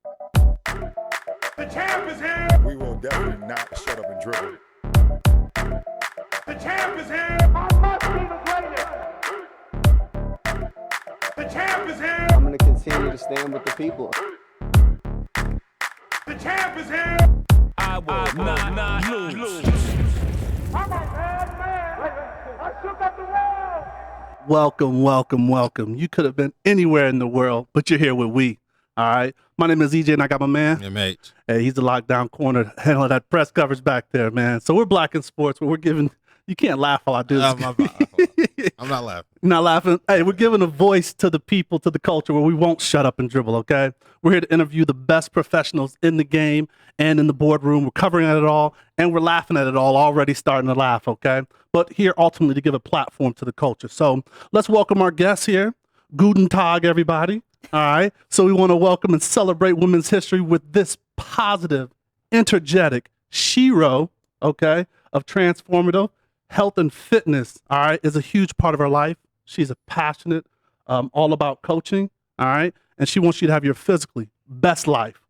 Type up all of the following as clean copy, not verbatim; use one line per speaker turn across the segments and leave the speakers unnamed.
The champ is here.
We will definitely not shut up and dribble.
The champ is here. I must be the greatest. The champ is here.
I'm going to continue to stand with the people.
The champ is here.
I will not lose.
I'm a bad man. I shook up the world.
Welcome. You could have been anywhere in the world, but you're here with we. All right. My name is EJ, and I got my man.
MH.
Hey, he's the lockdown corner, handling that press coverage back there, man. So we're Black in Sports, but we're giving. You can't laugh while I do this.
I'm not laughing.
You're not laughing. Hey, we're giving a voice to the people, to the culture, where we won't shut up and dribble, okay? We're here to interview the best professionals in the game and in the boardroom. We're covering at it all, and we're laughing at it all, already starting to laugh, okay? But here, ultimately, to give a platform to the culture. So let's welcome our guests here. Guten Tag, everybody. All right? So we want to welcome and celebrate women's history with this positive, energetic shero, okay, of transformative health and fitness, all right, is a huge part of her life. She's a passionate, all about coaching, all right, and she wants you to have your physically best life.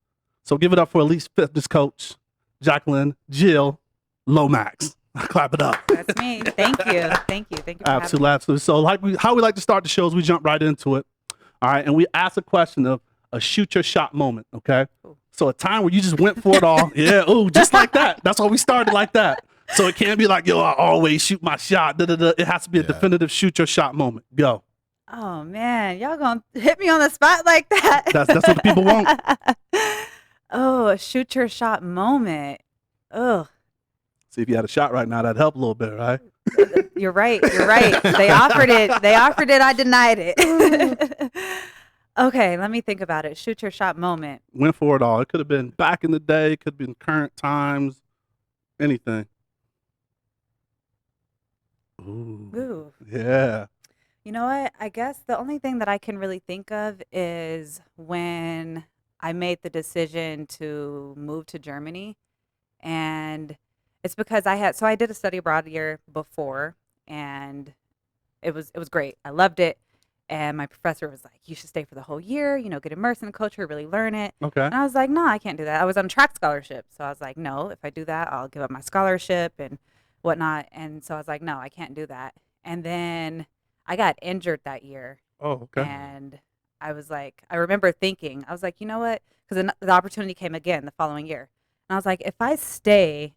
So give it up for Elite Fitness Coach, Jacqueline Jill Lomax. Clap it up.
That's me. Thank you. Thank you. Thank you for having me.
Absolutely. So how we like to start the shows, we jump right into it, all right, and we ask a question of a shoot your shot moment, okay? Ooh. So a time where you just went for it all. Yeah, ooh, just like that. That's why we started like that. So it can't be like, yo, I always shoot my shot. It has to be a definitive shoot your shot moment. Go.
Oh, man. Y'all going to hit me on the spot like that?
That's what the people want.
Oh, a shoot your shot moment. Ugh.
See, if you had a shot right now, that'd help a little bit, right?
You're right. They offered it. I denied it. Okay, let me think about it. Shoot your shot moment.
Went for it all. It could have been back in the day. It could have been current times. Anything. Ooh. Yeah.
You know what? I guess the only thing that I can really think of is when I made the decision to move to Germany. And it's because I did a study abroad year before, and it was great. I loved it. And my professor was like, you should stay for the whole year, get immersed in the culture, really learn it.
Okay.
And I was like, no, I can't do that. I was on track scholarship. So I was like, no, if I do that, I'll give up my scholarship and whatnot. And so I was like, no, I can't do that. And then I got injured that year.
Oh, okay.
And I was like, I remember thinking, I was like, you know what? Because the opportunity came again the following year. And I was like, if I stay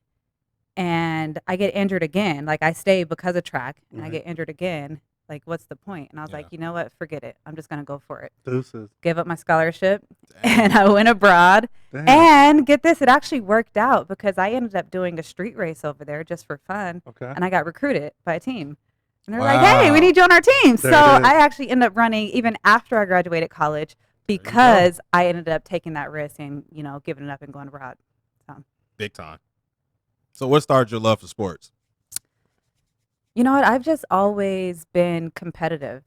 and I get injured again, like I stay because of track and I get injured again, like what's the point? And I was like, you know what? Forget it. I'm just going to go for it.
Deuces.
Give up my scholarship. And I went abroad.
Damn.
And get this, it actually worked out because I ended up doing a street race over there just for fun.
Okay.
And I got recruited by a team. And they're like, hey, we need you on our team. So I actually ended up running even after I graduated college because I ended up taking that risk and, giving it up and going abroad. So.
Big time. So what started your love for sports?
You know what? I've just always been competitive.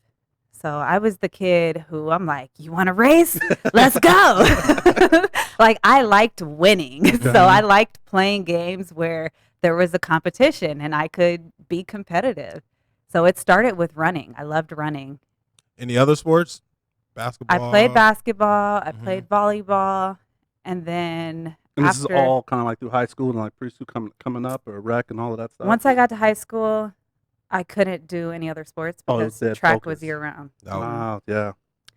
So I was the kid who I'm like, you want to race? Let's go. Like I liked winning. Okay. So I liked playing games where there was a competition and I could be competitive. So it started with running. I loved running.
Any other sports? Basketball?
I played basketball. I played volleyball. And then
and this is all kind of like through high school and like preschool coming up or rec and all of that stuff?
Once I got to high school, I couldn't do any other sports because track was year round.
Wow, yeah.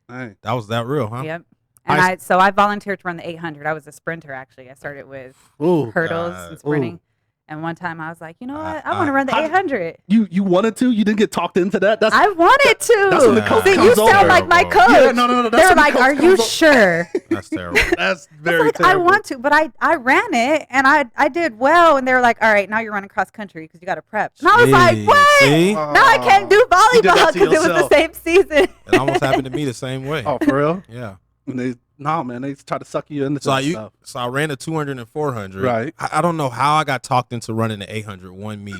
Hey.
That was that real, huh?
Yep. And I volunteered to run the 800. I was a sprinter, actually. I started with hurdles and sprinting. Ooh. And one time I was like, you know what? I want to run the 800.
You wanted to? You didn't get talked into that?
I wanted to.
That's when the coach comes
you sound like my coach.
Yeah, no.
They're like, are you sure?
That's terrible.
That's very terrible.
I want to, but I ran it, and I did well. And they were like, all right, now you're running cross country because you got to prep. And I was like, what?
See?
Now I can't do volleyball because it was the same season.
It almost happened to me the same way.
Oh, for real?
Yeah.
Man, they try to suck you into stuff.
So I ran the 200 and 400.
Right.
I don't know how I got talked into running the 800 one meet.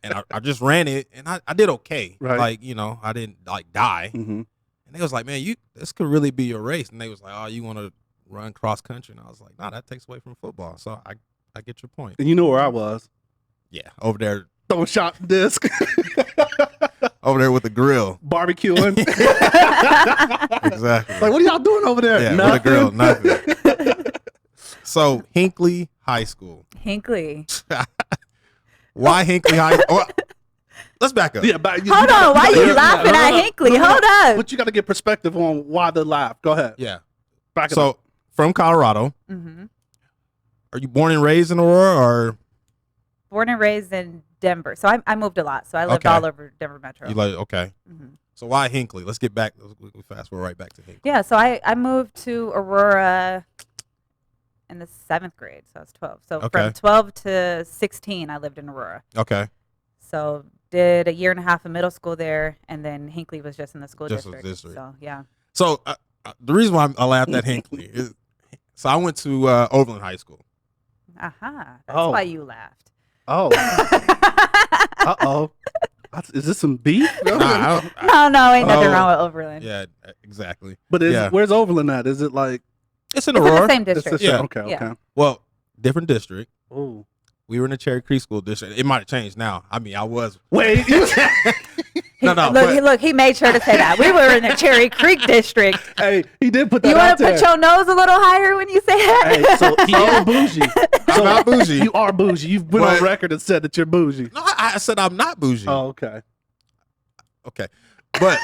And I just ran it, and I did okay.
Right.
Like, I didn't, die.
Mm-hmm.
And they was like, man, this could really be your race. And they was like, oh, you want to run cross country? And I was like, nah, that takes away from football. So I get your point.
And you know where I was?
Yeah, over there.
Throwing shot disc.
over there with the grill.
Barbecuing.
Exactly.
Like, what are y'all doing over there?
Yeah, with a grill, nothing. So Hinckley High School.
Hinckley.
Why Hinckley High? Well, let's back up.
Yeah, but
Hold on. Why are you laughing at Hinckley? Hold up.
But you got to get perspective on why the laugh. Go ahead.
Yeah.
Back it
So
up.
from Colorado.
Mm-hmm.
Are you born and raised in Aurora, or
Born and raised in Denver. So I moved a lot. So I lived
Okay.
all over Denver Metro.
you like okay?
Mhm.
So why Hinckley? Let's get back. We fast forward right back to Hinckley.
Yeah. So I moved to Aurora in the 7th grade. So I was 12. So
Okay.
from 12 to 16, I lived in Aurora.
Okay.
So did a year and a half of middle school there, and then Hinckley was just in the school
Just a
district.
district.
So yeah.
So the reason why I laughed at Hinckley is, so I went to Overland High School.
Aha. That's
Oh.
why you laughed.
Oh. Uh-oh. Is this some beef?
Nah, I don't-
No, ain't nothing
Oh.
wrong with Overland.
yeah, exactly.
But
Yeah.
where's Overland at? Is it like
It's in
It's in
Aurora.
the same
it's
district.
just-
Yeah.
Okay,
Yeah.
okay.
Well, different district.
Oh.
We were in the Cherry Creek School District. It might have changed now. I mean, I was.
Wait.
No,
Look, he made sure to say that. We were in the Cherry Creek district.
Hey, he did put that
You
out
want to
there.
put your nose a little higher when you say that?
Hey, so he is bougie.
I'm not bougie.
You are bougie. You've been on
But-
record and said that you're bougie.
No, I said I'm not bougie.
Oh, okay.
Okay. But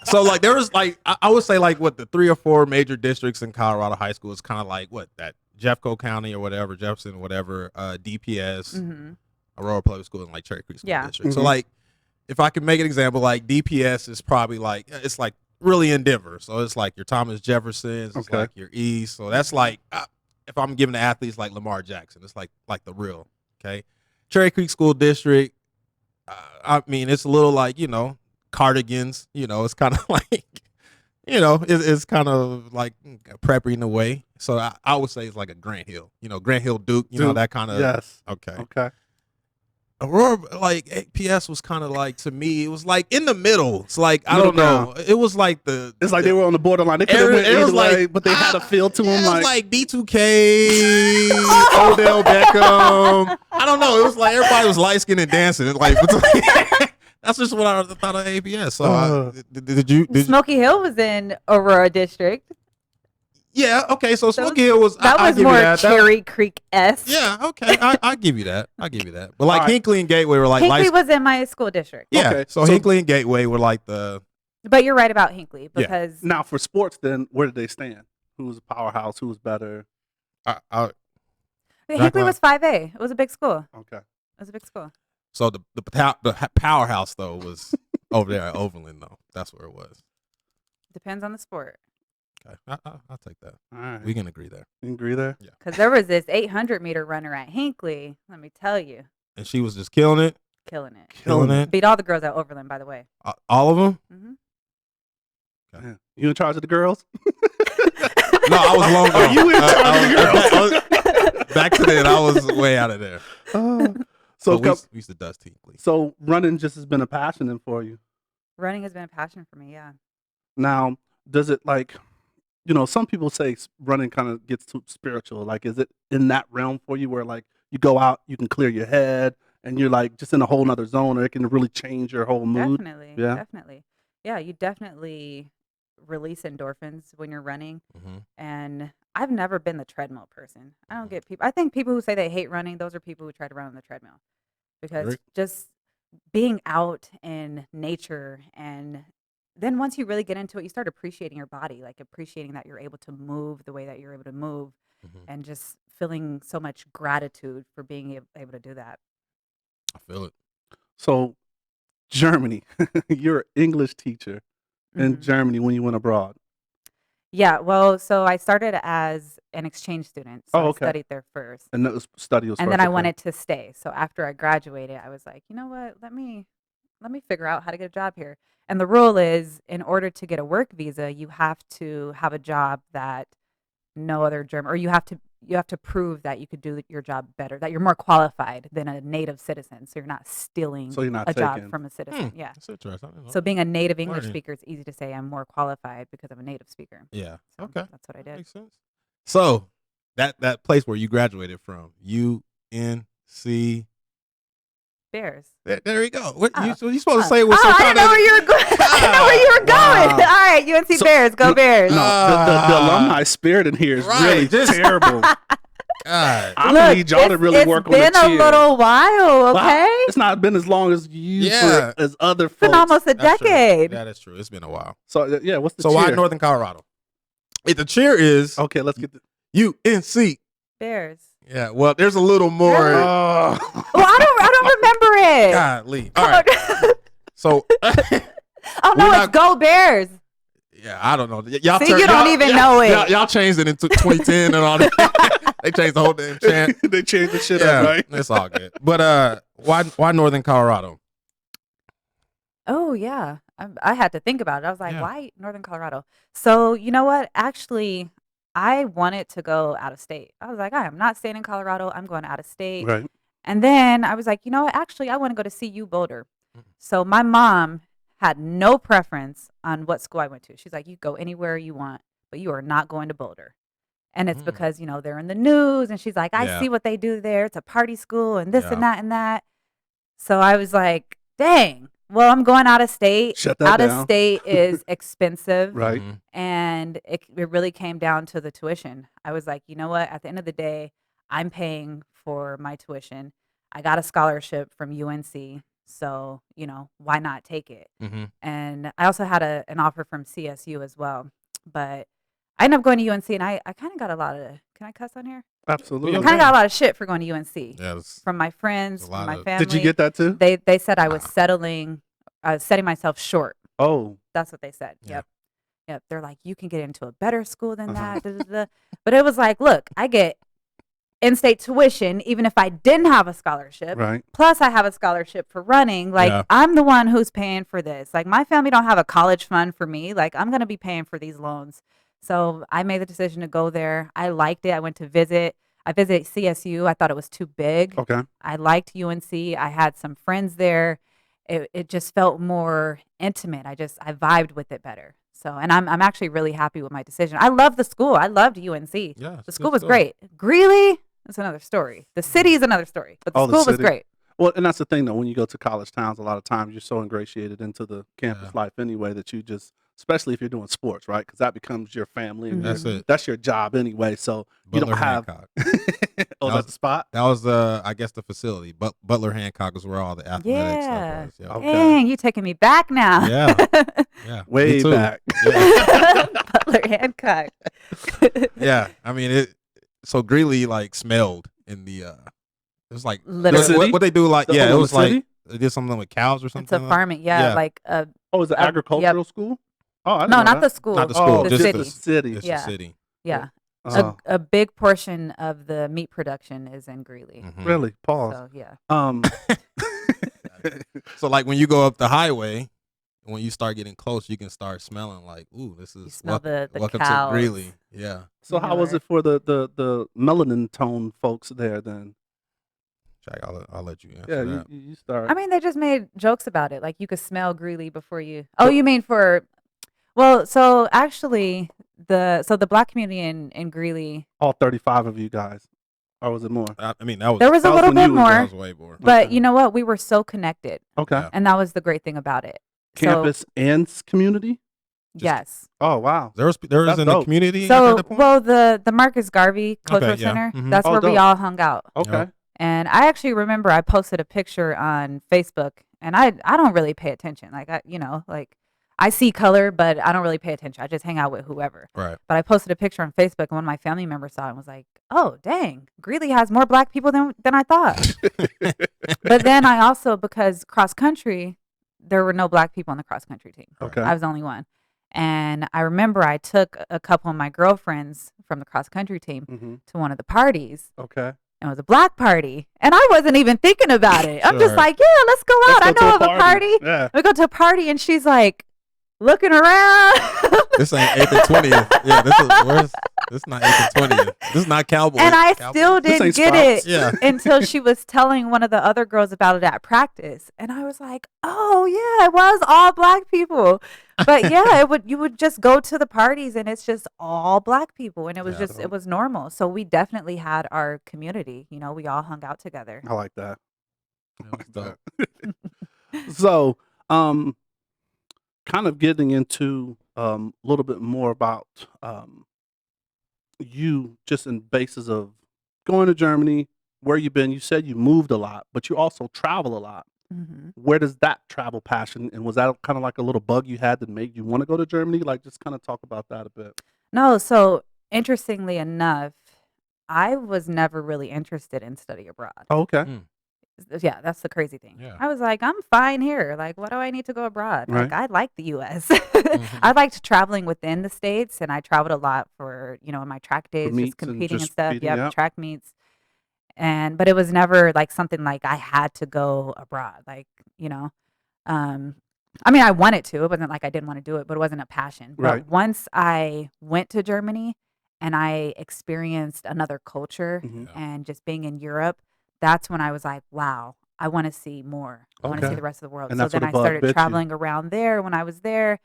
so like there was like I would say like what the 3 or 4 major districts in Colorado high school is kind of like what that Jeffco County or whatever, Jefferson, whatever, DPS,
Mhm.
Aurora Public School, and like Cherry Creek School
Yeah.
District. So
Mhm.
like if I could make an example, like DPS is probably like it's like really in Denver. So it's like your Thomas Jeffersons, it's
Okay.
like your East. So that's like if I'm giving the athletes like Lamar Jackson, it's like the real. Okay. Cherry Creek School District. I mean, it's a little like, cardigans, it's kind of like, it's kind of like preppy in a way. So I would say it's like a Grant Hill, Grant Hill Duke,
Duke,
that kind of.
Yes.
Okay.
Okay.
Aurora, like APS was kind of like, to me, it was like in the middle. It's like, I
Middle
don't know. It was like
It's like they were on the borderline. They could have went
It was
either way,
like-
but they had a feel to them.
it was
Like,
like D2K, Odell Beckham. I don't know. It was like everybody was light skinned and dancing. It like that's just what I thought of APS. So did you?
Smoky Hill was in Aurora district.
Yeah. Okay. So
That
Smoky Hill was.
That
I
was
give
more
you that.
Cherry Creek-esque.
Yeah. Okay. I give you that. I give you that. But like
All right.
Hinckley and Gateway were like
Hinckley
light.
was in my school district.
Yeah.
Okay,
So
so-
Hinckley and Gateway were like the.
But you're right about Hinckley
Yeah.
because
now for sports, then where did they stand? Who was a powerhouse? Who was better?
Hinckley was 5A. It was a big school.
Okay.
It was a big school.
So the powerhouse though was over there at Overland though. That's where it was.
Depends on the sport.
Okay. I'll take that.
All right.
We can agree there.
You can agree there?
Because there was this 800-meter runner at Hinckley. Let me tell you,
And she was just killing it.
killing it.
Killing it.
Beat all the girls at Overland, by the way.
All of them.
Hmm
Yeah. You in charge of the girls?
No, I was long
Are
gone.
you in charge of the girls?
Back to then, I was way out of there.
So,
But we used to dust Hinckley.
so running just has been a passion then for you.
Running has been a passion for me, yeah.
Now, does it like, some people say running kind of gets too spiritual. Like, is it in that realm for you where like you go out, you can clear your head and you're like just in a whole nother zone or it can really change your whole mood?
Definitely.
Yeah.
Definitely. Yeah, you definitely release endorphins when you're running.
Mm-hmm.
And I've never been the treadmill person. I don't get people. I think people who say they hate running, those are people who try to run on the treadmill. Because
Agree.
just being out in nature, and then once you really get into it, you start appreciating your body, like appreciating that you're able to move the way that you're able to move,
Mm-hmm.
and just feeling so much gratitude for being able to do that.
I feel it.
So, Germany, you're an English teacher in
Mhm.
Germany when you went abroad.
Yeah, well, so I started as an exchange student, so
Oh, okay.
I studied there first.
And that was study was
And
first,
then I
okay.
wanted to stay. So after I graduated, I was like, you know what? Let me figure out how to get a job here. And the rule is, in order to get a work visa, you have to have a job that no other German, or you have to prove that you could do your job better, that you're more qualified than a native citizen. So you're not stealing
So you're not
a job
taking-
from a citizen. Yeah.
That's interesting. I didn't know.
So being a native English
Learning.
speaker, it's easy to say I'm more qualified because I'm a native speaker.
Yeah.
So
Okay.
that's what I did.
Makes sense. So that place where you graduated from, UNC.
Bears.
There we go. What
Oh.
you supposed to say with
Oh,
some
I
kind
didn't know
of
where you were going. I didn't know where you were going.
Wow.
All right, UNC
So-
Bears. Go Bears.
No, the alumni spirit in here is
Right,
really
just-
terrible.
God.
I'm gonna need y'all to really work on the cheer.
It's been a little while,
Well,
okay?
it's not been as long as you
Yeah.
as other
It's been
folks.
almost a
That's true.
decade.
Yeah, that's true. It's been a while.
So yeah, what's the
So
cheer?
why Northern Colorado? The cheer is
Okay, let's get the.
UNC.
Bears.
Yeah. Well, there's a little more.
Really?
Oh.
Well, I don't remember it.
Godly. All
Come
right.
on.
So
Oh no,
We're
it's
not-
Go Bears.
yeah, I don't know. Y'all
See, you don't even know it.
Y'all changed it in 2010 and all that. They changed the whole damn chant.
They changed the shit
Yeah,
up, right?
it's all good. But why Northern Colorado?
Oh yeah, I had to think about it. I was like,
Yeah.
why Northern Colorado? So you know what? Actually, I wanted to go out of state. I was like, I am not staying in Colorado. I'm going out of state.
Right.
And then I was like, you know what? Actually, I want to go to CU Boulder. So my mom had no preference on what school I went to. She's like, you go anywhere you want, but you are not going to Boulder. And it's
Mm.
because, they're in the news. And she's like, I
Yeah.
see what they do there. It's a party school and this
Yeah.
and that and that. So I was like, dang, well, I'm going out of state.
Shut that
Out
down.
of state is expensive.
Right.
Mhm.
And it really came down to the tuition. I was like, you know what? At the end of the day, I'm paying for my tuition. I got a scholarship from UNC. So, why not take it?
Mhm.
And I also had an offer from CSU as well. But I ended up going to UNC, and I kind of got a lot of, can I cuss on here?
Absolutely.
I
Okay.
kind of got a lot of shit for going to UNC
Yeah. It's,
from my friends,
There's a
from
lot
my
of-
family.
Did you get that too?
They said I was setting myself short.
Oh.
That's what they said.
Yeah.
Yep. They're like, you can get into a better school than that. Da, da, da. But it was like, look, I get in-state tuition even if I didn't have a scholarship.
Right.
Plus, I have a scholarship for running. Like,
Yeah.
I'm the one who's paying for this. Like, my family don't have a college fund for me. Like, I'm going to be paying for these loans. So I made the decision to go there. I liked it. I went to visit. I visited CSU. I thought it was too big.
Okay.
I liked UNC. I had some friends there. It just felt more intimate. I vibed with it better. So, and I'm actually really happy with my decision. I love the school. I loved UNC.
yeah.
The school was great. Greeley, that's another story. The city is another story, but the
Oh, the
school was
city.
great.
Well, and that's the thing though. When you go to college towns, a lot of times you're so ingratiated into the campus
Yeah.
life anyway that you just, especially if you're doing sports, right? Because that becomes your family. And
That's it.
that's your job anyway. So you
Butler
don't have.
Hancock.
Oh,
That
that's
was-
the spot.
That was I guess the facility. But Butler Hancock is where all the athletic
Yeah.
stuff was.
Okay.
Dang, you taking me back now.
Yeah. Yeah. Me
Way
too.
back.
Yeah.
Butler Hancock.
Yeah. I mean so Greeley like smelled in the it was like
Literally.
what they do like
The
yeah, it
whole
was
city?
like they did something with cows or
It's
something.
a farming,
Yeah.
like
Oh, is it
Yep.
agricultural school? Oh, I didn't
no,
know
not the
that.
school.
Not the school,
Oh,
the
just
city.
the city.
It's
Yeah.
the city.
Yeah,
Oh,
a big portion of the meat production is in Greeley.
Mhm.
really? Pause.
So yeah,
So like when you go up the highway, when you start getting close, you can start smelling like, ooh, this is
smell the
welcome
cows.
to Greeley. Yeah.
So how was
Right.
it for the melanin tone folks there then?
Jack, I'll let you answer
Yeah,
that.
you start.
I mean, they just made jokes about it. Like you could smell Greeley before you. Oh, you mean for? Well, so actually, the black community in Greeley,
all 35 of you guys, or was it more?
I mean, that was
there was a
that was
little
when
bit
you were-
that
more,
was way more.
but
Okay.
you know what? We were so connected,
Okay.
Yeah.
and that was the great thing about it.
Campus and community?
Just-
Yes.
Oh, wow.
There was
That's
in the
dope.
community at
So,
that point?
well, the Marcus Garvey Cultural
Okay, yeah.
Center,
Mhm.
that's
Oh,
where we
dope.
all hung out.
Okay.
Yep.
And I actually remember I posted a picture on Facebook, and I don't really pay attention. Like I see color, but I don't really pay attention. I just hang out with whoever.
Right.
But I posted a picture on Facebook, and one of my family members saw it and was like, "Oh, dang, Greeley has more black people than I thought." But then I also, because cross country, there were no black people on the cross country team.
Okay.
I was the only one. And I remember I took a couple of my girlfriends from the cross country team
hmm
to one of the parties.
Okay.
And it was a black party. And I wasn't even thinking about it. I'm just
Sure.
like, yeah, let's go out.
Let's
I
go to
know of a party.
Yeah.
We go to a party, and she's like looking around.
This ain't 8th and 20th. Yeah, this is not 8th and 20th. This is not Cowboys.
And I
Cowboys.
still
This
didn't
ain't
get
Sprouts.
it
Yeah.
until she was telling one of the other girls about it at practice. And I was like, oh, yeah, it was all black people. But yeah, you would just go to the parties, and it's just all black people. And it was
Yeah.
it was normal. So we definitely had our community. We all hung out together.
I like that.
That was dope.
So, kind of getting into a little bit more about you just in basis of going to Germany, where you've been. You said you moved a lot, but you also travel a lot.
Hmm.
Where does that travel passion, and was that kind of like a little bug you had that made you want to go to Germany? Like, just kind of talk about that a bit.
No, so interestingly enough, I was never really interested in study abroad.
Oh, okay.
Yeah, that's the crazy thing.
Yeah.
I was like, I'm fine here. Like, what do I need to go abroad?
Right.
Like, I like the US.
Mhm.
I liked traveling within the States, and I traveled a lot for, in my track days,
meets
just
and
competing and
just
stuff.
competing,
Yep,
yep.
track meets. But it was never like something like I had to go abroad. Like, I mean, I wanted to. It wasn't like I didn't want to do it, but it wasn't a passion. But
Right.
once I went to Germany and I experienced another culture
Mhm.
and just being in Europe, that's when I was like, wow, I want to see more. I want to see
Okay.
the rest of the world.
And
So
that's what
then
the
I
bug bit
started
you.
traveling around there when I was there.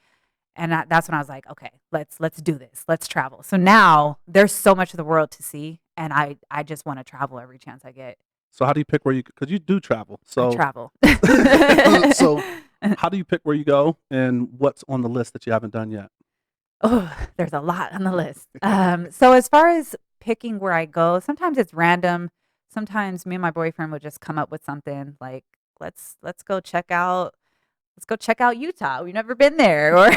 And that's when I was like, okay, let's do this. Let's travel. So now there's so much of the world to see, and I just want to travel every chance I get.
So how do you pick where you? Because you do travel.
I
So
travel.
so how do you pick where you go, and what's on the list that you haven't done yet?
Oh, there's a lot on the list. So as far as picking where I go, sometimes it's random. Sometimes me and my boyfriend would just come up with something like, let's go check out Utah. We've never been there, or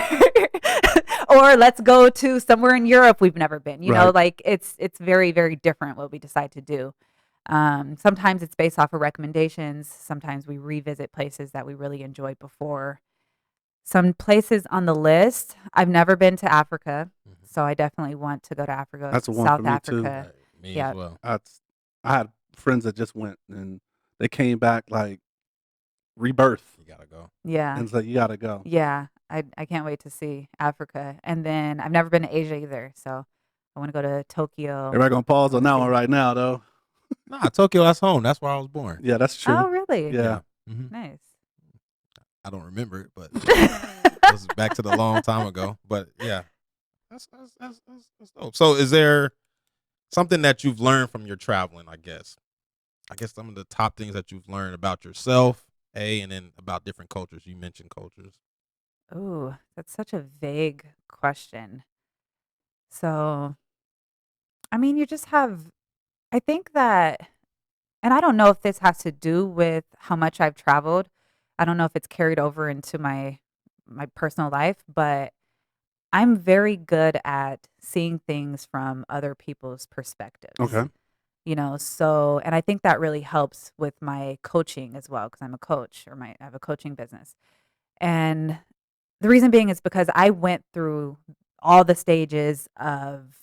or let's go to somewhere in Europe we've never been.
Right.
Like it's very, very different what we decide to do. Sometimes it's based off of recommendations. Sometimes we revisit places that we really enjoyed before. Some places on the list, I've never been to Africa,
Mhm.
so I definitely want to go to Africa,
That's a one
South
for me too.
Africa.
Right. Me
Yeah.
as well.
I had friends that just went and they came back like rebirth,
You gotta go.
Yeah.
and so you got to go.
Yeah. I can't wait to see Africa. And then I've never been to Asia either, so I want to go to Tokyo.
Everybody gonna pause on that one
see.
right now, though.
Nah, Tokyo. That's home. That's where I was born.
Yeah, that's true.
Oh, really?
Yeah.
Mhm.
Nice.
I don't remember it, but it was back to the long time ago. But yeah, that's dope. So, is there something that you've learned from your traveling? I guess some of the top things that you've learned about yourself, and then about different cultures. You mentioned cultures.
Ooh, that's such a vague question. So, I mean, you just have, I think that, and I don't know if this has to do with how much I've traveled. I don't know if it's carried over into my personal life, but I'm very good at seeing things from other people's perspectives.
Okay.
So, and I think that really helps with my coaching as well, because I'm a coach, I have a coaching business. And the reason being is because I went through all the stages of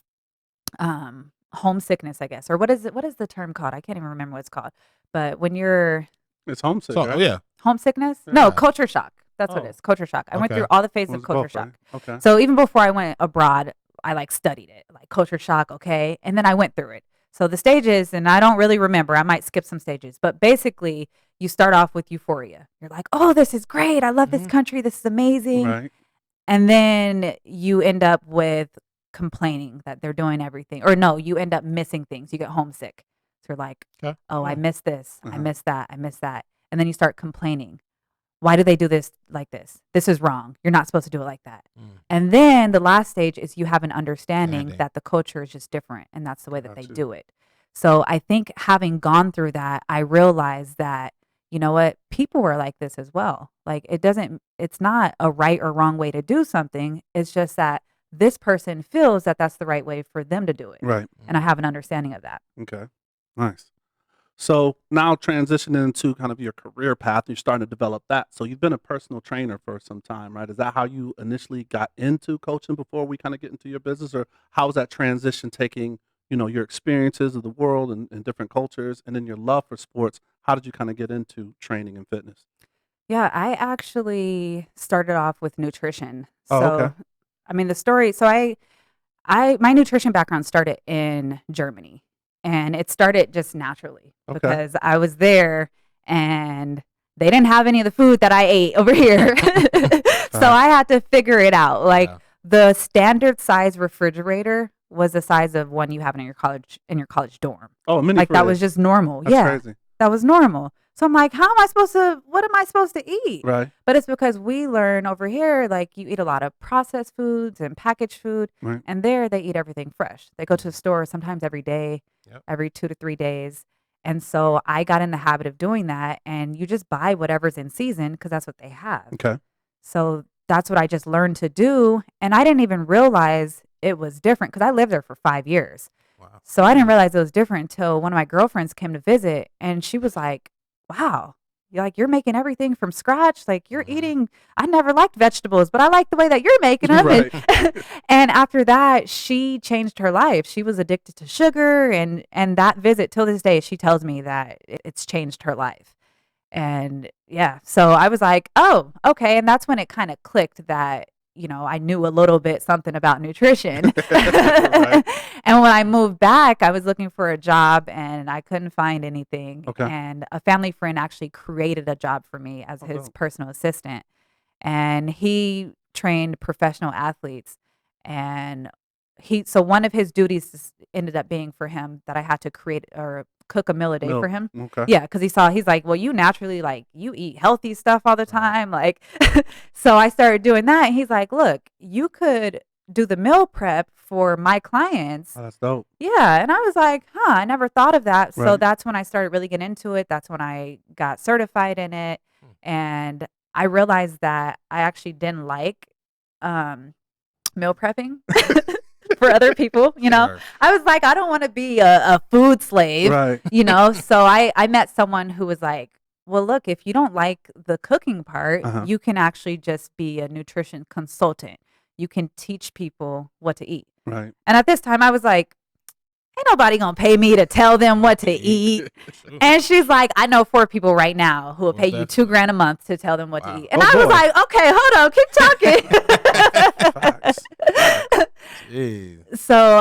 homesickness, I guess, or what is the term called? I can't even remember what it's called. But when you're
It's homesick,
So,
right?
yeah,
homesickness, no,
Yeah.
culture shock. That's what
Oh.
it is, culture shock. I went
Okay.
through all the phases
Was
of culture
both,
shock.
right? Okay.
So even before I went abroad, I like studied it, like culture shock, okay, and then I went through it. So the stages, and I don't really remember. I might skip some stages, but basically, you start off with euphoria. You're like, "Oh, this is great! I love this
Mhm.
country. This is amazing."
Right.
And then you end up with complaining that they're doing everything, or no, you end up missing things. You get homesick. So you're like,
Okay.
"Oh, I
Yeah.
miss this. I
Uh-huh.
miss that. I miss that." And then you start complaining. Why do they do this like this? This is wrong. You're not supposed to do it like that.
Mm.
And then the last stage is you have an understanding
Understanding.
that the culture is just different, and that's the way that they
Gotcha.
do it. So I think having gone through that, I realized that, you know what, people are like this as well. Like it's not a right or wrong way to do something. It's just that this person feels that that's the right way for them to do it.
Right.
And I have an understanding of that.
Okay. Nice. So now transitioning into kind of your career path, you're starting to develop that. So you've been a personal trainer for some time, right? Is that how you initially got into coaching before we kind of get into your business, or how was that transition taking, your experiences of the world and different cultures, and then your love for sports? How did you kind of get into training and fitness?
Yeah, I actually started off with nutrition.
Oh,
So,
okay.
I mean, the story, so I my nutrition background started in Germany, and it started just naturally
Okay.
because I was there and they didn't have any of the food that I ate over here. So I had to figure it out. Like
Yeah.
the standard size refrigerator was the size of one you have in your college dorm.
Oh, a mini
Like that was
fridge.
just normal.
That's
Yeah.
crazy.
That was normal. So I'm like, what am I supposed to eat?
Right.
But it's because we learn over here, like you eat a lot of processed foods and packaged food.
Right.
And there they eat everything fresh. They go to the store sometimes every day, every 2 to 3 days. And so I got in the habit of doing that. And you just buy whatever's in season because that's what they have.
Okay.
So that's what I just learned to do. And I didn't even realize it was different because I lived there for 5 years.
Wow.
So I didn't realize it was different until one of my girlfriends came to visit. And she was like, wow, you're making everything from scratch. Like you're eating, I never liked vegetables, but I like the way that you're making them.
Right.
And after that, she changed her life. She was addicted to sugar. And that visit till this day, she tells me that it's changed her life. And yeah, so I was like, oh, okay. And that's when it kind of clicked that, I knew a little bit something about nutrition.
Right.
And when I moved back, I was looking for a job and I couldn't find anything.
Okay.
And a family friend actually created a job for me as his
dope.
personal assistant. And he trained professional athletes. And so one of his duties ended up being for him that I had to create or cook a meal a day for him.
Okay.
Yeah, because he's like, well, you naturally you eat healthy stuff all the time. Like, so I started doing that. And he's like, look, you could do the meal prep for my clients.
Oh, that's dope.
Yeah. And I was like, I never thought of that. So
Right.
that's when I started really getting into it. That's when I got certified in it. And I realized that I actually didn't like meal prepping. For other people,
Sure.
I was like, I don't want to be a food slave,
Right.
So I met someone who was like, well, look, if you don't like the cooking part, you can actually just be a nutrition consultant. You can teach people what to eat.
Right.
And at this time I was like, ain't nobody gonna pay me to tell them what to eat. And she's like, I know 4 people right now who will pay you $2,000 a month to tell them what to eat. And I was like, okay, hold on, keep talking.
Facts. Jeez.
So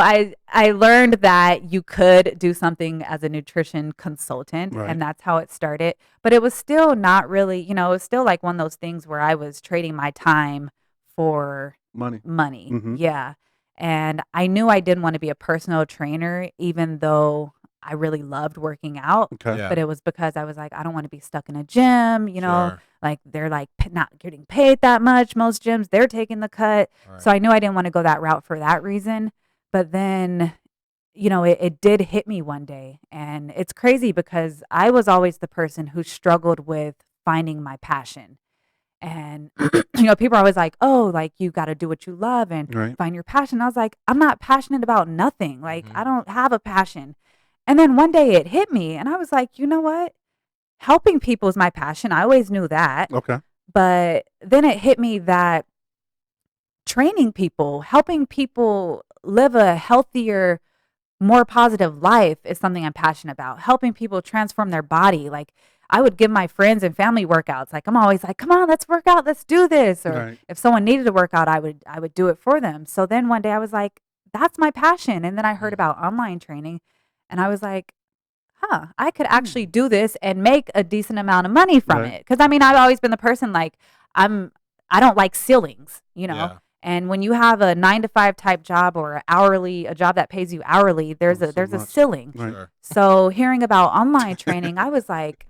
I learned that you could do something as a nutrition consultant,
Right.
and that's how it started. But it was still not really, it was still like one of those things where I was trading my time for
Money.
money. Yeah. And I knew I didn't want to be a personal trainer, even though I really loved working out.
Okay.
Yeah.
But it was because I was like, I don't want to be stuck in a gym,
Sure.
like they're like not getting paid that much. Most gyms, they're taking the cut.
Right.
So I knew I didn't want to go that route for that reason. But then, it did hit me one day. And it's crazy because I was always the person who struggled with finding my passion. And, people are always like, oh, like you got to do what you love and
Right.
find your passion. I was like, I'm not passionate about nothing. Like,
Mhm.
I don't have a passion. And then one day it hit me and I was like, you know what? Helping people is my passion. I always knew that.
Okay.
But then it hit me that training people, helping people live a healthier, more positive life is something I'm passionate about. Helping people transform their body. Like I would give my friends and family workouts. Like I'm always like, come on, let's work out. Let's do this. Or
Right.
if someone needed to work out, I would do it for them. So then one day I was like, that's my passion. And then I heard about online training and I was like, I could actually do this and make a decent amount of money from
Right.
it. Because I've always been the person like I don't like ceilings,
Yeah.
And when you have a 9-to-5 type job or a job that pays you hourly, there's
Oh, so
a
much.
ceiling.
Right.
Sure.
So hearing about online training, I was like,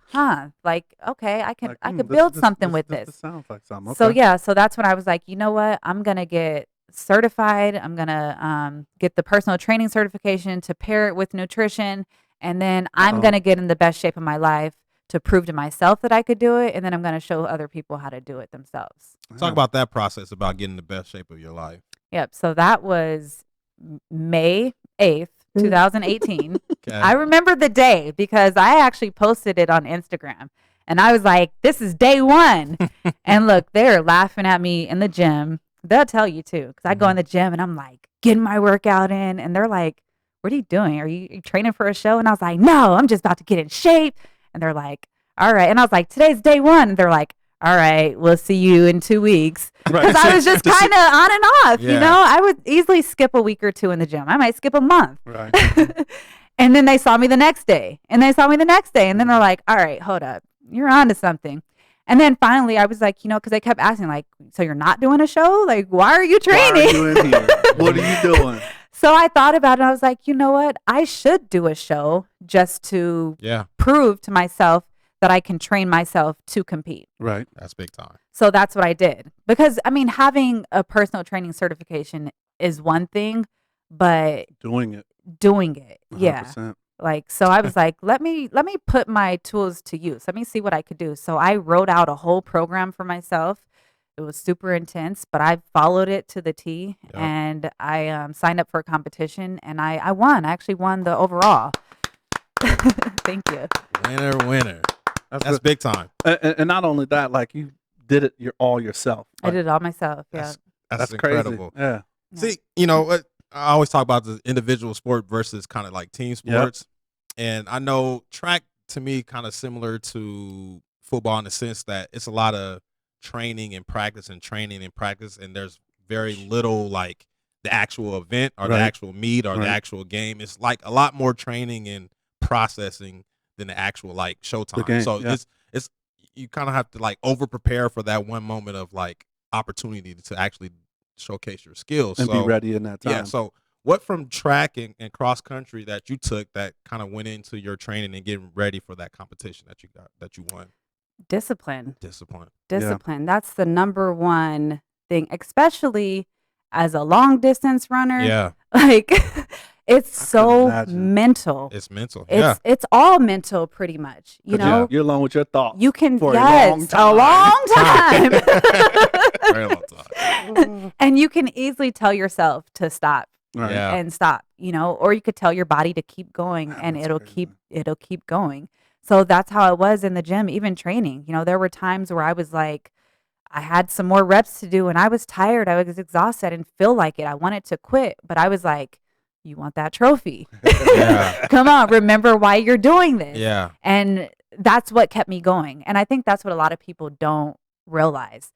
like okay, I could build something with this.
sounds like something.
So
Okay.
yeah, so that's when I was like, you know what? I'm gonna get certified. I'm gonna get the personal training certification to pair it with nutrition, and then I'm gonna get in the best shape of my life to prove to myself that I could do it, and then I'm gonna show other people how to do it themselves.
Talk about that process about getting the best shape of your life.
Yep. So that was May 8th, 2018.
Okay.
I remember the day because I actually posted it on Instagram and I was like, this is day 1. And look, they're laughing at me in the gym. They'll tell you too. Cause I go in the gym and I'm like getting my workout in and they're like, what are you doing? Are you training for a show? And I was like, no, I'm just about to get in shape. And they're like, all right. And I was like, today's day 1. And they're like, all right, we'll see you in 2 weeks.
Right.
Because I was just kind of on and off,
Yeah.
I would easily skip a week or 2 in the gym. I might skip a month.
Right.
And then they saw me the next day. And they saw me the next day. And then they're like, all right, hold up. You're on to something. And then finally I was like, because they kept asking, like, so you're not doing a show? Like, why are you training?
Why are you in here? What are you doing?
So I thought about it. And I was like, you know what? I should do a show just to
Yeah.
prove to myself that I can train myself to compete.
Right.
That's big time.
So that's what I did. Because I mean, having a personal training certification is one thing, but
Doing it.
Yeah.
100%.
Like, so I was like, let me put my tools to use. Let me see what I could do. So I wrote out a whole program for myself. It was super intense, but I followed it to the T.
Yep.
And I signed up for a competition, and I won. I actually won the overall. Thank you.
Winner. That's big time.
And not only that, like you did it all yourself.
I did it all myself. Yeah.
That's
crazy.
incredible.
Yeah.
See, you know what? I always talk about the individual sport versus kind of like team sports. And I know track to me kind of similar to football in the sense that it's a lot of training and practice and training and practice. And there's very little like the actual event or the actual meet or the actual game. It's like a lot more training and processing than the actual like showtime. So it's you kind of have to like over prepare for that one moment of like opportunity to actually showcase your skills
And be ready in that time.
Yeah. So what from track and cross country that you took that kind of went into your training and getting ready for that competition that you won?
Discipline.
Yeah.
That's the number one thing, especially as a long distance runner.
Yeah.
Like it's
I could
so
imagine.
mental.
It's mental. Yeah.
It's all mental pretty much. You
'Cause
know,
you're alone with your thoughts.
you can
for
yes,
a long time.
Very long time.
And you can easily tell yourself to stop
Right.
Yeah.
and stop, you know, or you could tell your body to keep going and
That's
it'll
crazy.
keep going. So that's how it was in the gym, even training. You know, there were times where I was like, I had some more reps to do and I was tired. I was exhausted. I didn't feel like it. I wanted to quit, but I was like, you want that trophy.
Yeah.
Come on, remember why you're doing this.
Yeah.
And that's what kept me going. And I think that's what a lot of people don't realize.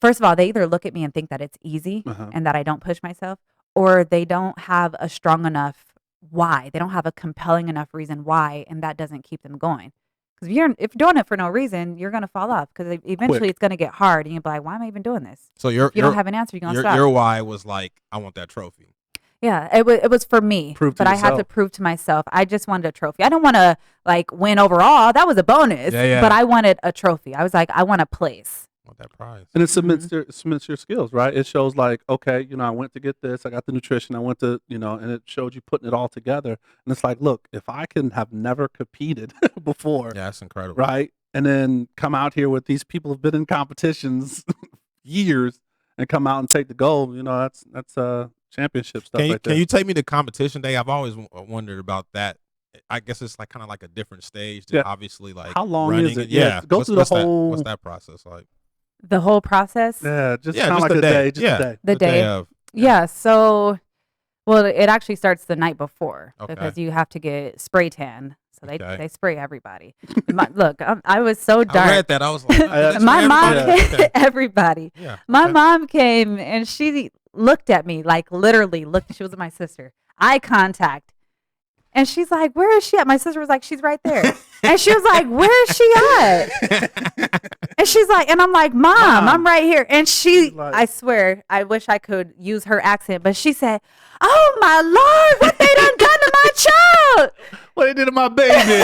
First of all, they either look at me and think that it's easy and that I don't push myself, or they don't have a strong enough why. They don't have a compelling enough reason why, and that doesn't keep them going. Because if you're doing it for no reason, you're going to fall off because eventually it's going to get hard and you'll be like, why am I even doing this?
So
If you don't have an answer, you're going to stop.
your why was like, I want that trophy.
Yeah, it was for me,
Prove to
but I had to
yourself.
prove to myself. I just wanted a trophy. I don't want to like win overall. That was a bonus,
Yeah.
but I wanted a trophy. I was like, I want a place.
I want that prize.
And it submits your skills, right? It shows like, okay, you know, I went to get this, I got the nutrition, I went to, you know, and it showed you putting it all together. And it's like, look, if I can have never competed before,
Yeah, that's incredible.
right? And then come out here with these people who've been in competitions years and come out and take the gold, you know, that's championship stuff right there.
Can you take me to competition day? I've always wondered about that. I guess it's like kind of like a different stage than
Yeah.
obviously like
How long
running
is it?
Yeah.
Go through the whole.
What's that process like?
The whole process.
Yeah, just
Yeah,
kind of
just
like
the
a
day.
day. Just
Yeah.
a day.
The day.
of.
Yeah. So, well, it actually starts the night before
Okay.
because you have to get spray tan. So
Okay.
they spray everybody. Look, I was so
I
dark.
read that. I was like, that's
My
for
mom,
everybody? Okay.
everybody.
Yeah.
My
okay.
mom came and she looked at me, like literally looked. She was my sister. Eye contact. And she's like, where is she at? My sister was like, she's right there. And she was like, where is she at? And she's like, and I'm like, Mom, I'm right here. And she,
Like-
I swear, I wish I could use her accent, but she said, oh my Lord, what they done to my child?
What they did to my baby,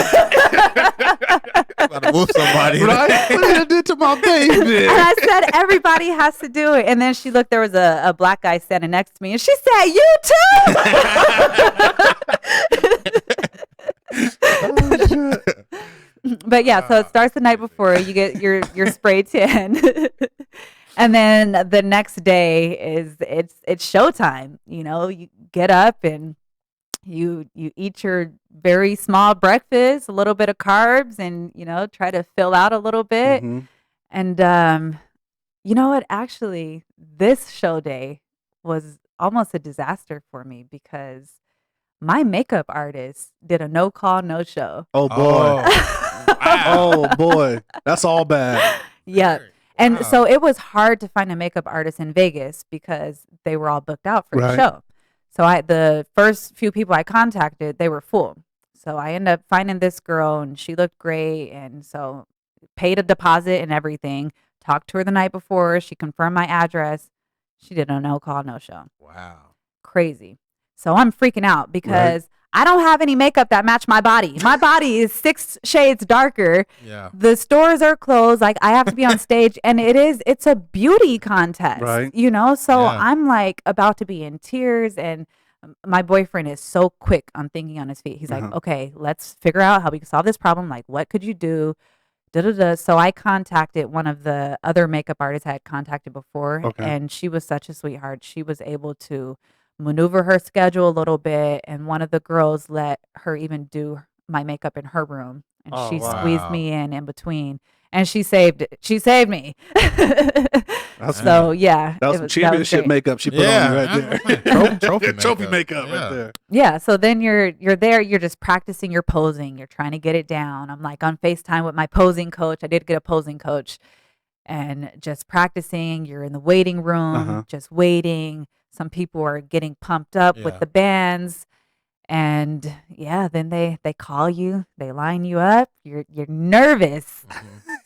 About to whoop somebody.
right? What they did to my baby.
And I said, everybody has to do it. And then she looked, there was a black guy standing next to me, and she said, you too? But yeah, so it starts the night before. You get your spray tan. And then the next day it's showtime. You know, you get up and you eat your very small breakfast, a little bit of carbs, and you know, try to fill out a little bit.
Mhm.
And you know what? Actually, this show day was almost a disaster for me because my makeup artist did a no call, no show.
Oh boy.
Wow.
Oh boy. That's all bad.
Yeah. And
Wow.
so it was hard to find a makeup artist in Vegas because they were all booked out for the
Right.
show. So the first few people I contacted, they were full. So I ended up finding this girl and she looked great. And so paid a deposit and everything, talked to her the night before. She confirmed my address. She did a no call, no show.
Wow.
Crazy. So I'm freaking out because I don't have any makeup that match my body. My body is 6 shades darker.
Yeah.
The stores are closed. Like I have to be on stage, and it's a beauty contest,
Right.
you know? So
Yeah.
I'm like about to be in tears, and my boyfriend is so quick on thinking on his feet. He's like, okay, let's figure out how we can solve this problem. Like, what could you do? Da-da-da. So I contacted one of the other makeup artists I had contacted before, and she was such a sweetheart. She was able to maneuver her schedule a little bit, and one of the girls let her even do my makeup in her room, and
Oh,
she
wow.
squeezed me in between, and she saved it. She saved me.
That's
So yeah,
That was
it
some championship
great.
makeup she put on you right there.
Trophy
makeup
Yeah.
right there.
Yeah, so then you're there, you're just practicing your posing, you're trying to get it down. I'm like on FaceTime with my posing coach. I did get a posing coach, and just practicing. You're in the waiting room, just waiting. Some people are getting pumped up
Yeah.
with the bands. And yeah, then they call you, they line you up. You're nervous.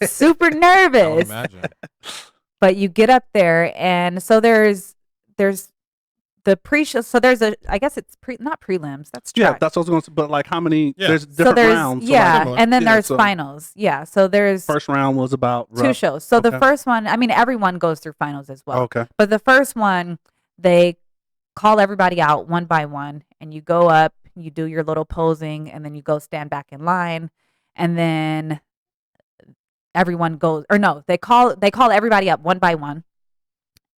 Super
I would
nervous.
imagine.
But you get up there, and so there's the pre-show. So there's I guess it's not prelims. That's
Yeah,
track.
that's what I was going to say. But like, how many?
Yeah.
There's
So
different
there's
rounds. So,
yeah,
similar.
and then
Yeah,
there's
so-
finals. Yeah, so there's
first round was about
2 shows. So the
Okay.
first one, I mean, everyone goes through finals as well.
Okay.
But the first one, they call everybody out one by one, and you go up, you do your little posing, and then you go stand back in line, and then everyone goes, or no, they call everybody up one by one,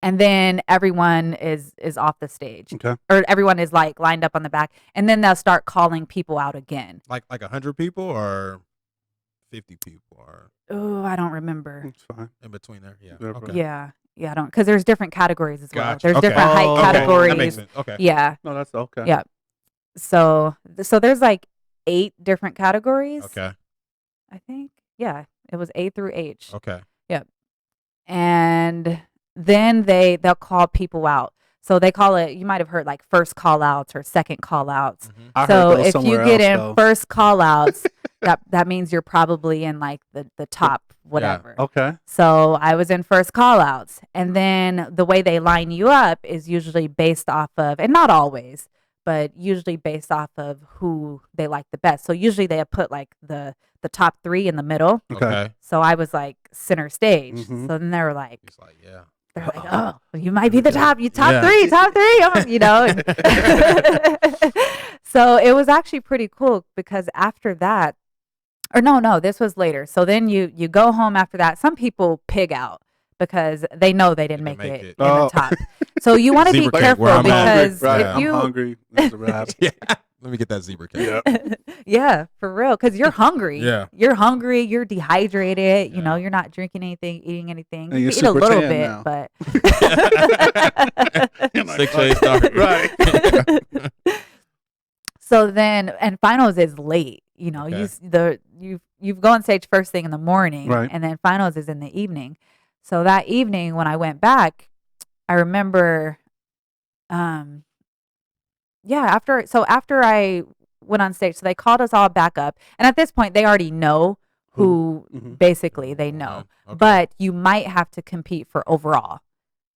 and then everyone is off the stage,
Okay.
or everyone is like lined up on the back, and then they'll start calling people out again.
Like 100 people or 50 people or
Oh, I don't remember.
It's fine.
in between there. Yeah.
Yeah,
Okay.
Yeah, I don't, because there's different categories as well.
Gotcha.
There's
Okay.
different height
Oh,
Okay.
categories.
That makes sense. Okay.
Yeah,
No, that's okay.
yeah. So there's like 8 different categories.
Okay.
I think. Yeah, it was A through H.
Okay.
And then they'll call people out. So they call it, you might have heard like first call outs or second call outs.
I heard
So
those
if you
somewhere
get
else,
in
though.
first call outs, that means you're probably in like the top whatever.
Okay.
So I was in first call outs. And then the way they line you up is usually based off of, and not always, but usually based off of who they like the best. So usually they put like the top 3 in the middle.
Okay.
So I was like center stage.
Mhm.
So then they were like,
It's like, yeah.
they're like, oh, you might be the top
Yeah.
top three, you know. So it was actually pretty cool, because after that, or no, this was later. So then you go home after that. Some people pig out because they know they didn't make it in
Oh.
the top. So you want to be
Zebra cake,
careful,
where I'm at.
because
Right.
if
I'm
you
hungry. That's a wrap.
Yeah. Let me get that zebra cake.
Yeah.
yeah, for real, because you're hungry.
Yeah.
You're hungry. You're dehydrated. You
Yeah.
know, you're not drinking anything, eating anything.
And
You
you're
can eat a
super
little
tan
bit,
now.
but
6 shades darker.
Right.
so then, and finals is late. You know,
Okay.
you go on stage first thing in the morning,
Right.
and then finals is in the evening. So that evening when I went back, I remember, after I went on stage, so they called us all back up, and at this point they already know who
Mhm.
basically they know,
Okay.
but you might have to compete for overall.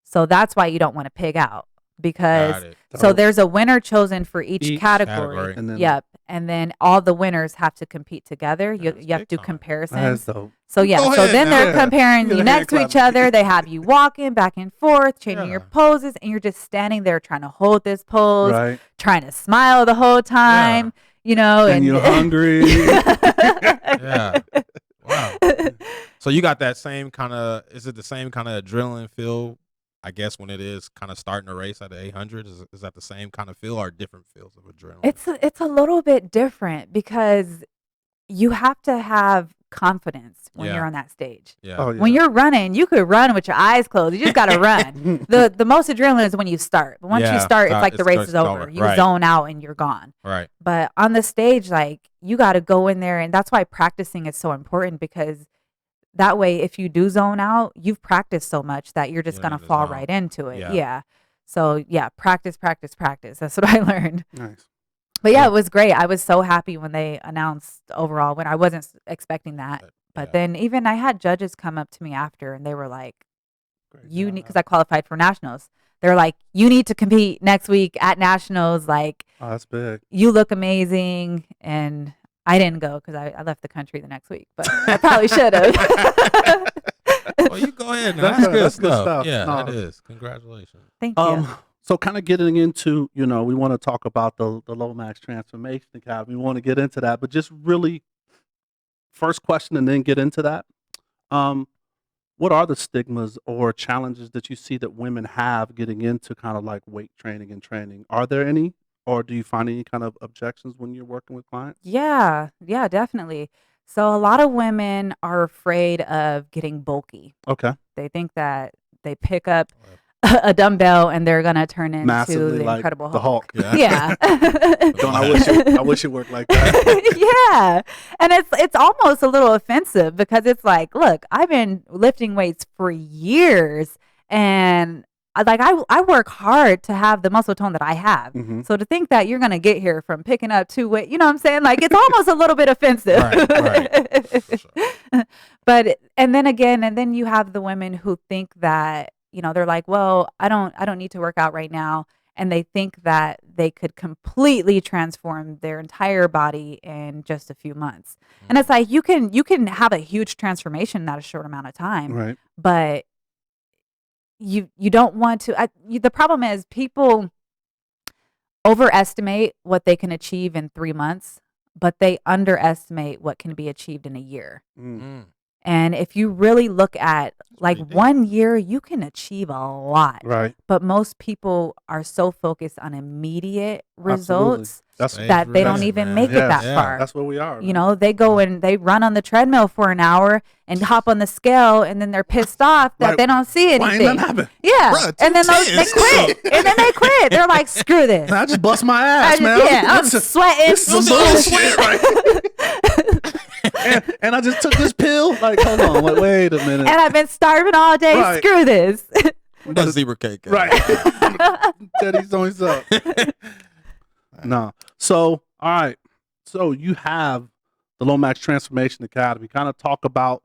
So that's why you don't want to pig out, because
Got it.
so there's a winner chosen for each
Each
category.
And then
Yep. And then all the winners have to compete together. You
That's
have to
big
do
time.
comparisons.
That's dope.
So yeah,
Go
so
ahead
then
now.
they're comparing
Get
you
a
next
hand
to each
clap.
other. They have you walking back and forth, changing your
Yeah.
poses, and you're just standing there trying to hold this pose,
Right.
trying to smile the whole time, you know,
And you're hungry.
Yeah. Wow. So you got that same kind of, is it the same kind of adrenaline feel, I guess, when it is kind of starting a race at the 800? Is that the same kind of feel or different feels of adrenaline?
It's a little bit different, because you have to have confidence when
Yeah.
you're on that stage.
Yeah.
Oh, yeah.
When you're running, you could run with your eyes closed. You just got to run. The most adrenaline is when you start. But once you
Yeah,
start, it's like the
it
race is
starts
over.
over.
You
Right.
zone out and you're gone.
Right.
But on the stage, like, you got to go in there, and that's why practicing is so important, because that way, if you do zone out, you've practiced so much that you're just
You
going
don't
to
need to
fall
zone.
right into it.
Yeah.
Yeah. So, yeah, practice. That's what I learned.
Nice.
But yeah, it was great. I was so happy when they announced overall, when I wasn't expecting that. But
Yeah.
then even I had judges come up to me after, and they were like,
Great
you
job.
need, because I qualified for nationals. They're like, you need to compete next week at nationals. Like,
Oh, that's big.
you look amazing. And I didn't go because I left the country the next week, but I probably should have.
Well, you go ahead now.
That's
That's,
good.
good,
That's good
stuff.
stuff.
Yeah,
No.
that is. Congratulations.
Thank you.
So kind of getting into, we want to talk about the Lomax Transformation Academy. We want to get into that, but just really first question and then get into that. What are the stigmas or challenges that you see that women have getting into kind of like weight training and training? Are there any, or do you find any kind of objections when you're working with clients?
Yeah, definitely. So a lot of women are afraid of getting bulky.
Okay.
They think that they pick up a dumbbell and they're gonna turn into
Massively
the
like
Incredible
the
Hulk.
Hulk.
Yeah.
Don't I wish it worked like that.
Yeah. And it's almost a little offensive because it's like, look, I've been lifting weights for years and I work hard to have the muscle tone that I have.
Mhm.
So to think that you're gonna get here from picking up 2 weight, you know what I'm saying? Like it's almost a little bit offensive.
Right. For sure.
But and then you have the women who think that, they're like, well, I don't need to work out right now. And they think that they could completely transform their entire body in just a few months. And it's like you can have a huge transformation in that a short amount of time.
Right.
But you don't want to the problem is people overestimate what they can achieve in 3 months, but they underestimate what can be achieved in a year.
Mm.
And if you really look at like
pretty deep.
1 year, you can achieve a lot.
Right.
But most people are so focused on immediate
Absolutely.
results
That's
that they don't
Right,
even
man.
make it
Yes.
that far.
That's where we are.
They go and they run on the treadmill for an hour and hop on the scale, and then they're pissed off that
Like,
they don't see
why ain't
anything.
nothing happen?
Yeah,
Bruh,
and then they
210.
quit. And then they quit. They're like, screw this.
Man, I just bust my ass, man.
I'm
This is-
sweating.
This is some bullshit, right? and I just took this pill. Like, hold on, wait a minute.
And I've been starving all day.
Right.
Screw this.
That's zebra cake.
Right. Teddy's on his up. No. So, all right. So you have the Lomax Transformation Academy. Kind of talk about,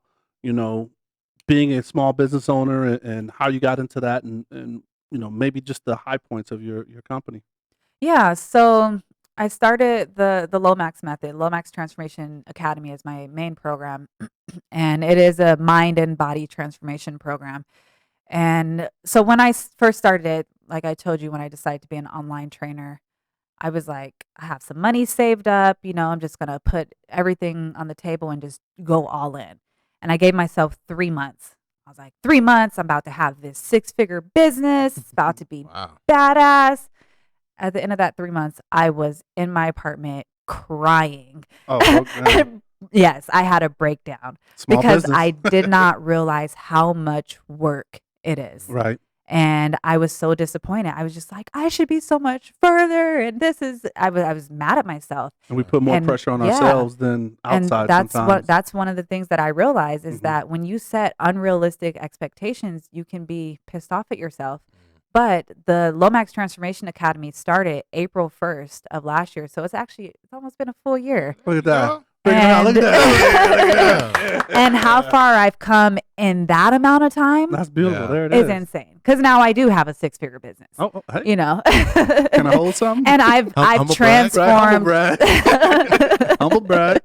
being a small business owner and how you got into that and maybe just the high points of your company.
Yeah, so I started the Lomax method. Lomax Transformation Academy is my main program, and it is a mind and body transformation program. And so when I first started it, like I told you, when I decided to be an online trainer, I was like, I have some money saved up, I'm just going to put everything on the table and just go all in. And I gave myself 3 months. I was like, 3 months, I'm about to have this 6-figure business. It's about to be
Wow.
badass. At the end of that 3 months, I was in my apartment crying.
Oh, okay.
Yes, I had a breakdown
Small
because
business.
I did not realize how much work it is.
Right.
And I was so disappointed. I was just like, I should be so much further. And I was mad at myself.
And we put more
And,
pressure on
yeah.
ourselves than
And
outside
that's
sometimes.
that's one of the things that I realized is
Mhm.
that when you set unrealistic expectations, you can be pissed off at yourself. But the Lomax Transformation Academy started April 1st of last year. So it's almost been a full year.
Look at that.
Yeah.
Look at that. Look at that.
And how far I've come in that amount of time
That's beautiful.
Yeah.
There it
is
is.
insane. Because now I do have a 6-figure business.
Oh, hey.
Can
Can I hold something?
And I've
Humble brag.
transformed.
Right, humble brag. Humble brag.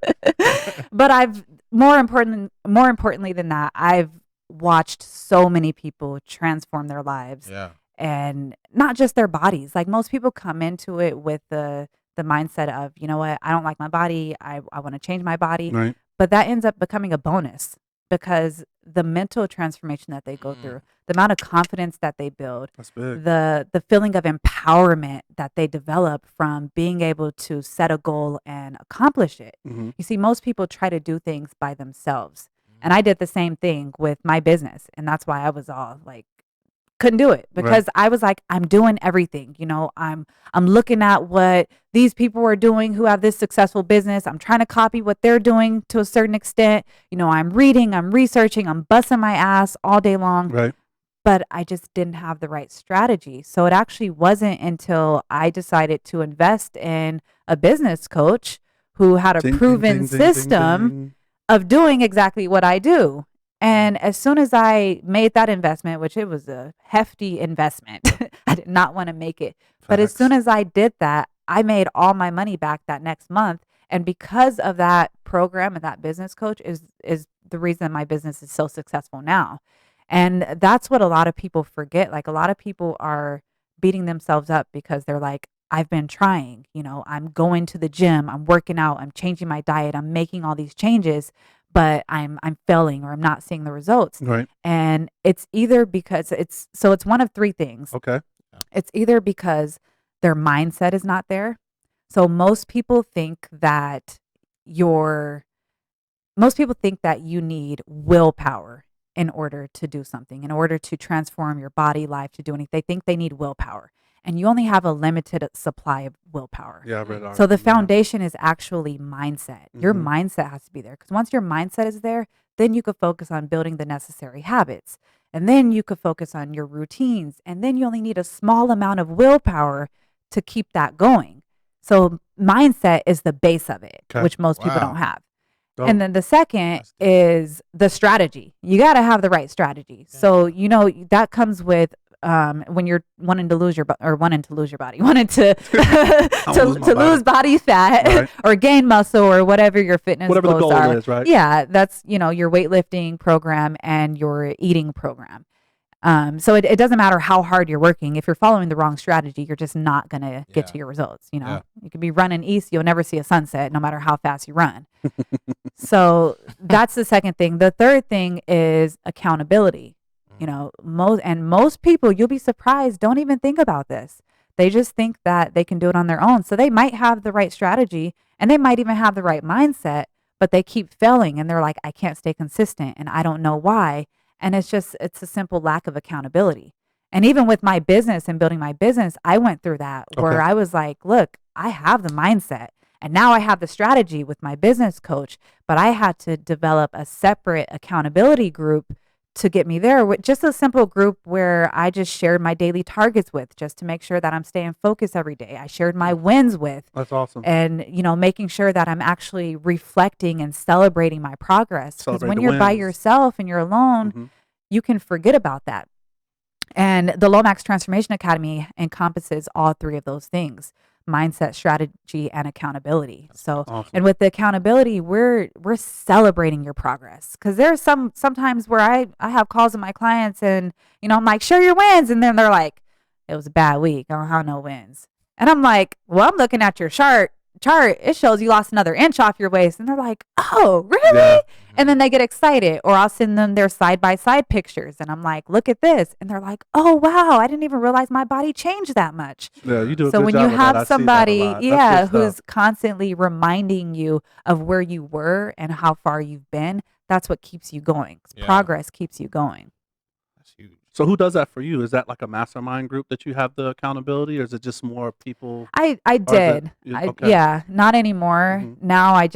But I've more importantly than that, I've watched so many people transform their lives.
Yeah.
And not just their bodies. Like most people come into it with the mindset of, you know what, I don't like my body. I want to change my body.
Right.
But that ends up becoming a bonus because the mental transformation that they go through, the amount of confidence that they build,
That's big.
the feeling of empowerment that they develop from being able to set a goal and accomplish it.
Mhm.
You see, most people try to do things by themselves. And I did the same thing with my business. And that's why I was all like, couldn't do it because I was like, I'm doing everything. I'm looking at what these people are doing who have this successful business. I'm trying to copy what they're doing to a certain extent. I'm reading, I'm researching, I'm busting my ass all day long.
Right.
But I just didn't have the right strategy. So it actually wasn't until I decided to invest in a business coach who had a
Ding, ding,
proven
ding, ding, ding,
system
ding.
of doing exactly what I do. And as soon as I made that investment, which it was a hefty investment, I did not want to make it. But as
Facts.
soon as I did that, I made all my money back that next month. And because of that program and that business coach is the reason my business is so successful now. And that's what a lot of people forget. Like a lot of people are beating themselves up because they're like, I've been trying, I'm going to the gym, I'm working out, I'm changing my diet, I'm making all these changes, but I'm failing or I'm not seeing the results.
Right.
And it's either because it's one of three things.
Okay.
It's either because their mindset is not there. So most people think that you need willpower in order to do something, in order to transform your body, life, to do anything. They think they need willpower. And you only have a limited supply of willpower.
Yeah, I read
So the
article, yeah.
foundation is actually mindset. Your mindset has to be there. Because once your mindset is there, then you could focus on building the necessary habits. And then you could focus on your routines. And then you only need a small amount of willpower to keep that going. So mindset is the base of it,
Okay.
which most people
Wow.
don't have.
Dope.
And then the second is the strategy. You got to have the right strategy. So, that comes with when you're wanting to lose your body, wanting to lose body fat
Right.
or gain muscle or whatever your fitness
Whatever the
goals
goal
are.
is, right?
Yeah, that's, your weightlifting program and your eating program. So it doesn't matter how hard you're working. If you're following the wrong strategy, you're just not going to get to your results.
Yeah.
You could be running east, you'll never see a sunset no matter how fast you run. So that's the second thing. The third thing is accountability. Most people, you'll be surprised, don't even think about this. They just think that they can do it on their own. So they might have the right strategy and they might even have the right mindset, but they keep failing and they're like, I can't stay consistent and I don't know why. And it's a simple lack of accountability. And even with my business and building my business, I went through that where I was like, look, I have the mindset and now I have the strategy with my business coach, but I had to develop a separate accountability group to get me there, with just a simple group where I just shared my daily targets with, just to make sure that I'm staying focused every day. I shared my wins with.
That's awesome.
And, making sure that I'm actually reflecting and celebrating my progress. Because
Celebrate
when
the
you're by
wins.
yourself and you're alone, you can forget about that. And the Lomax Transformation Academy encompasses all three of those things: mindset, strategy, and accountability. So,
awesome.
and with the accountability, we're celebrating your progress. Because there's sometimes where I have calls with my clients and, I'm like, share your wins. And then they're like, it was a bad week, I don't have no wins. And I'm like, well, I'm looking at your chart. It shows you lost another inch off your waist. And they're like, oh, really?
Yeah.
And then they get excited, or I'll send them their side-by-side pictures. And I'm like, look at this. And they're like, oh, wow, I didn't even realize my body changed that much.
Yeah, you do a
So
good
when
job
you
with that. I
have
see that a
somebody,
lot. That's good
who's
stuff.
constantly reminding you of where you were and how far you've been, that's what keeps you going.
Yeah.
Progress keeps you going.
That's huge.
So who does that for you? Is that like a mastermind group that you have the accountability, or is it just more people?
I
Or is it-
did.
okay.
Yeah, not anymore.
Mhm.
Now I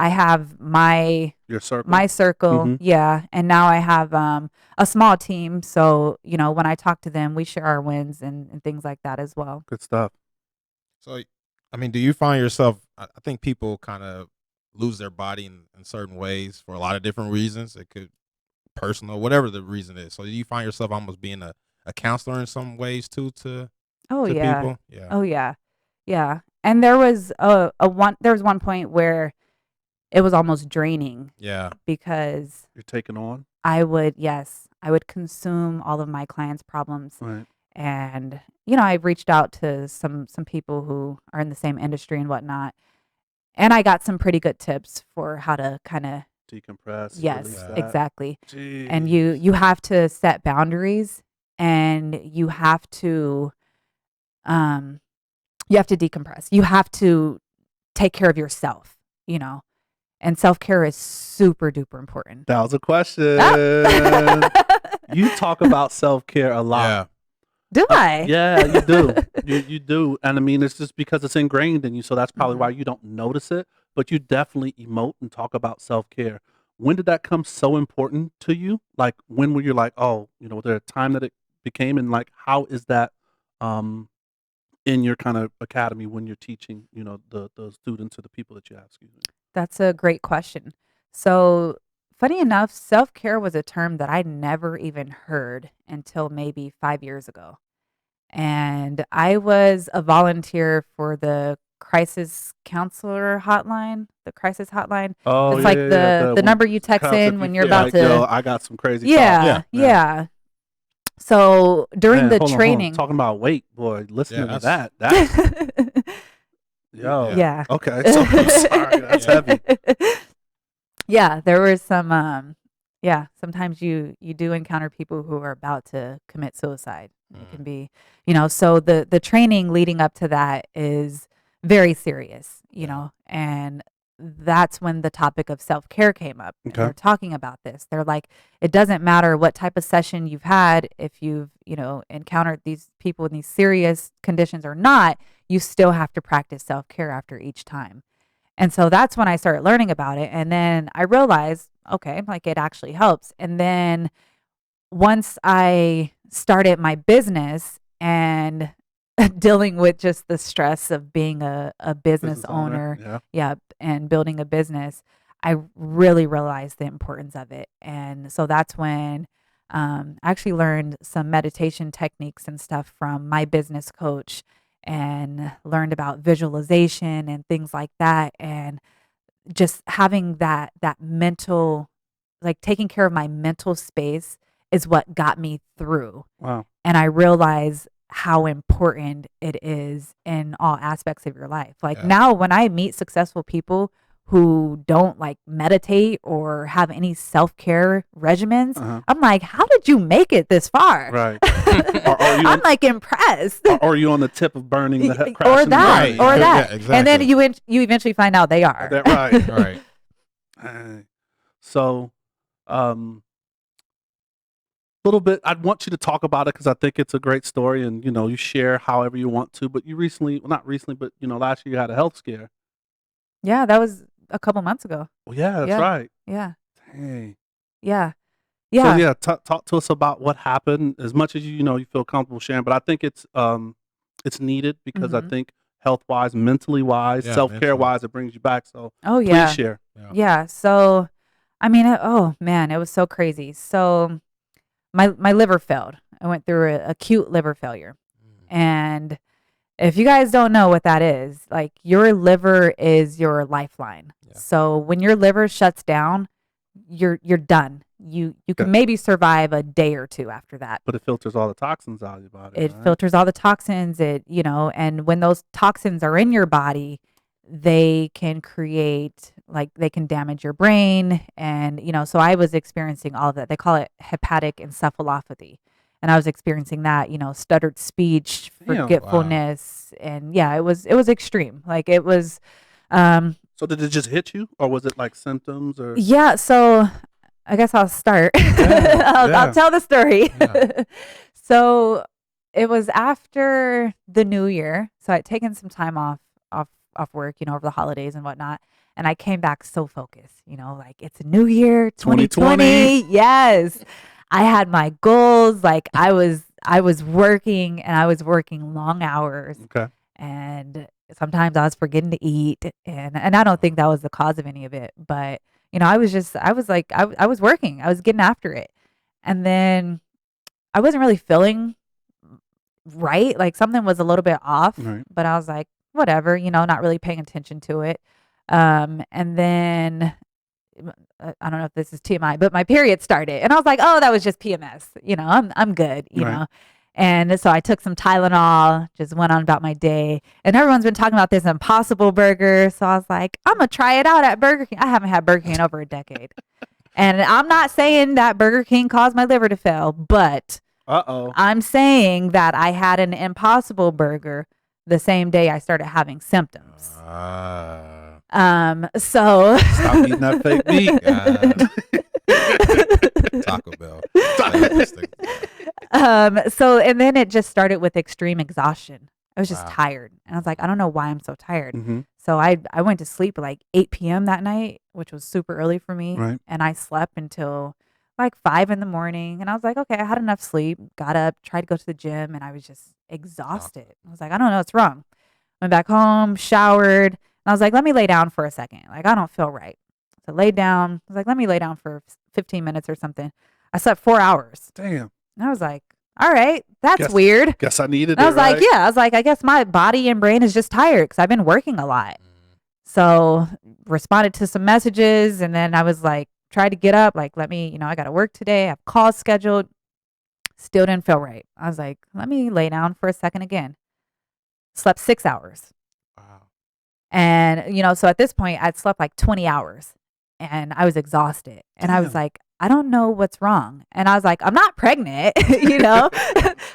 have my
Your circle?
circle.
Mhm.
Yeah. And now I have a small team. So, when I talk to them, we share our wins and things like that as well.
Good stuff.
So, do you find yourself? I think people kind of lose their body in certain ways for a lot of different reasons. It could personal, whatever the reason is. So, do you find yourself almost being a counselor in some ways too to
Oh, yeah.
people? Yeah.
Oh, yeah. Yeah. And there was there was one point where it was almost draining
Yeah.
because
You're taking on?
I would consume all of my clients' problems.
Right.
And, I've reached out to some people who are in the same industry and whatnot. And I got some pretty good tips for how to kind of,
Decompress.
yes,
release that.
exactly. And
Jeez.
you have to set boundaries and you have to decompress. You have to take care of yourself, and self-care is super duper important.
That was a question. You talk about self-care a lot.
Yeah.
Do I?
Yeah, you do. You do. And I mean, it's just because it's ingrained in you. So that's probably why you don't notice it. But you definitely emote and talk about self-care. When did that come so important to you? Like, when were you like, oh, was there a time that it became? And like, how is that in your kind of academy when you're teaching, the students or the people that you have? Excuse me.
That's a great question. So, funny enough, self-care was a term that I never even heard until maybe 5 years ago. And I was a volunteer for the crisis counselor hotline, the crisis hotline.
Oh,
It's
yeah,
like
yeah, yeah.
the number you text
If
in
you
when you're
feel
about
like,
to.
yo, I got some crazy
Yeah,
thoughts.
yeah. So during
Man,
the
hold on.
training,
Talking about weight, boy, listening to
that's-
that's yo.
yeah.
Okay, so I'm sorry, that's heavy.
Yeah, there was some yeah, sometimes you do encounter people who are about to commit suicide. It can be, so the training leading up to that is very serious, and that's when the topic of self-care came up. And
Okay.
they're talking about this. They're like, it doesn't matter what type of session you've had, if you've, encountered these people in these serious conditions or not, you still have to practice self-care after each time. And so that's when I started learning about it. And then I realized, okay, like it actually helps. And then once I started my business and dealing with just the stress of being a business owner,
Yeah.
and building a business, I really realized the importance of it. And so that's when I actually learned some meditation techniques and stuff from my business coach, and learned about visualization and things like that, and just having that mental, like taking care of my mental space is what got me through.
Wow.
And I realize how important it is in all aspects of your life. Like now when I meet successful people who don't like meditate or have any self-care regimens, I'm like, how did you make it this far?
Right.
I'm like impressed.
Or are you on the tip of burning the
or
crashing
that,
Right.
or
Yeah,
that.
exactly.
And then you eventually find out they are.
That right.
Right.
So, little bit. I'd want you to talk about it because I think it's a great story, and you share however you want to. But you recently, well, not recently, but last year you had a health scare.
Yeah, that was a couple months ago.
Well, yeah, that's
Yeah.
right.
Yeah.
Dang.
Yeah.
So
Yeah.
yeah, talk to us about what happened as much as you feel comfortable sharing. But I think it's needed because I
Mhm.
think health wise, mentally wise,
Yeah,
self care
mentally.
wise, it brings you back. So
Oh
please
yeah.
share.
Yeah. So, I mean, oh man, it was so crazy. So, my liver failed. I went through an acute liver failure, and if you guys don't know what that is, like your liver is your lifeline.
Yeah.
So when your liver shuts down, you're done. You can
Yeah.
maybe survive a day or two after that.
But it filters all the toxins out of your body.
It
right?
filters all the toxins. And when those toxins are in your body, they can they can damage your brain. And, so I was experiencing all of that. They call it hepatic encephalopathy. And I was experiencing that, stuttered speech,
Damn.
forgetfulness. And yeah, it was extreme. Like it was,
So did it just hit you, or was it like symptoms, or?
yeah. So I guess I'll start.
Yeah.
I'll tell the story.
Yeah.
So it was after the new year. So I'd taken some time off work, over the holidays and whatnot. And I came back so focused, like it's a new year, 2020. Yes. I had my goals. Like I was working, and I was working long hours.
Okay.
And sometimes I was forgetting to eat. And I don't think that was the cause of any of it. But, I was working. I was getting after it. And then I wasn't really feeling right. Like something was a little bit off.
Right.
But I was like, whatever, not really paying attention to it. And then I don't know if this is TMI, but my period started, and I was like, oh, that was just PMS. I'm good,
Right.
And so I took some Tylenol, just went on about my day. And everyone's been talking about this Impossible Burger. So I was like, I'm going to try it out at Burger King. I haven't had Burger King in over a decade. And I'm not saying that Burger King caused my liver to fail, but I'm saying that I had an Impossible Burger the same day I started having symptoms. So
Stop eating that fake meat.
Taco Bell.
So, and then it just started with extreme exhaustion. I was just
Wow.
tired. And I was like, I don't know why I'm so tired.
Mm-hmm.
So I went to sleep at like 8 p.m. that night, which was super early for me.
Right.
And I slept until like 5 in the morning. And I was like, okay, I had enough sleep, got up, tried to go to the gym, and I was just exhausted. I was like, I don't know what's wrong. Went back home, showered, and I was like, let me lay down for a second. Like, I don't feel right. So I laid down. I was like, let me lay down for 15 minutes or something. I slept 4 hours.
Damn.
And I was like, all right, that's
Guess-
weird.
Guess I needed
And I
it.
was like,
right?
yeah, I was like, I guess my body and brain is just tired because I've been working a lot. So responded to some messages, and then I was like, tried to get up, like, let me, I got to work today. I have calls scheduled. Still didn't feel right. I was like, let me lay down for a second again. Slept 6 hours.
Wow.
And, so at this point, I'd slept like 20 hours and I was exhausted. And I was
Damn.
like, I don't know what's wrong. And I was like, I'm not pregnant,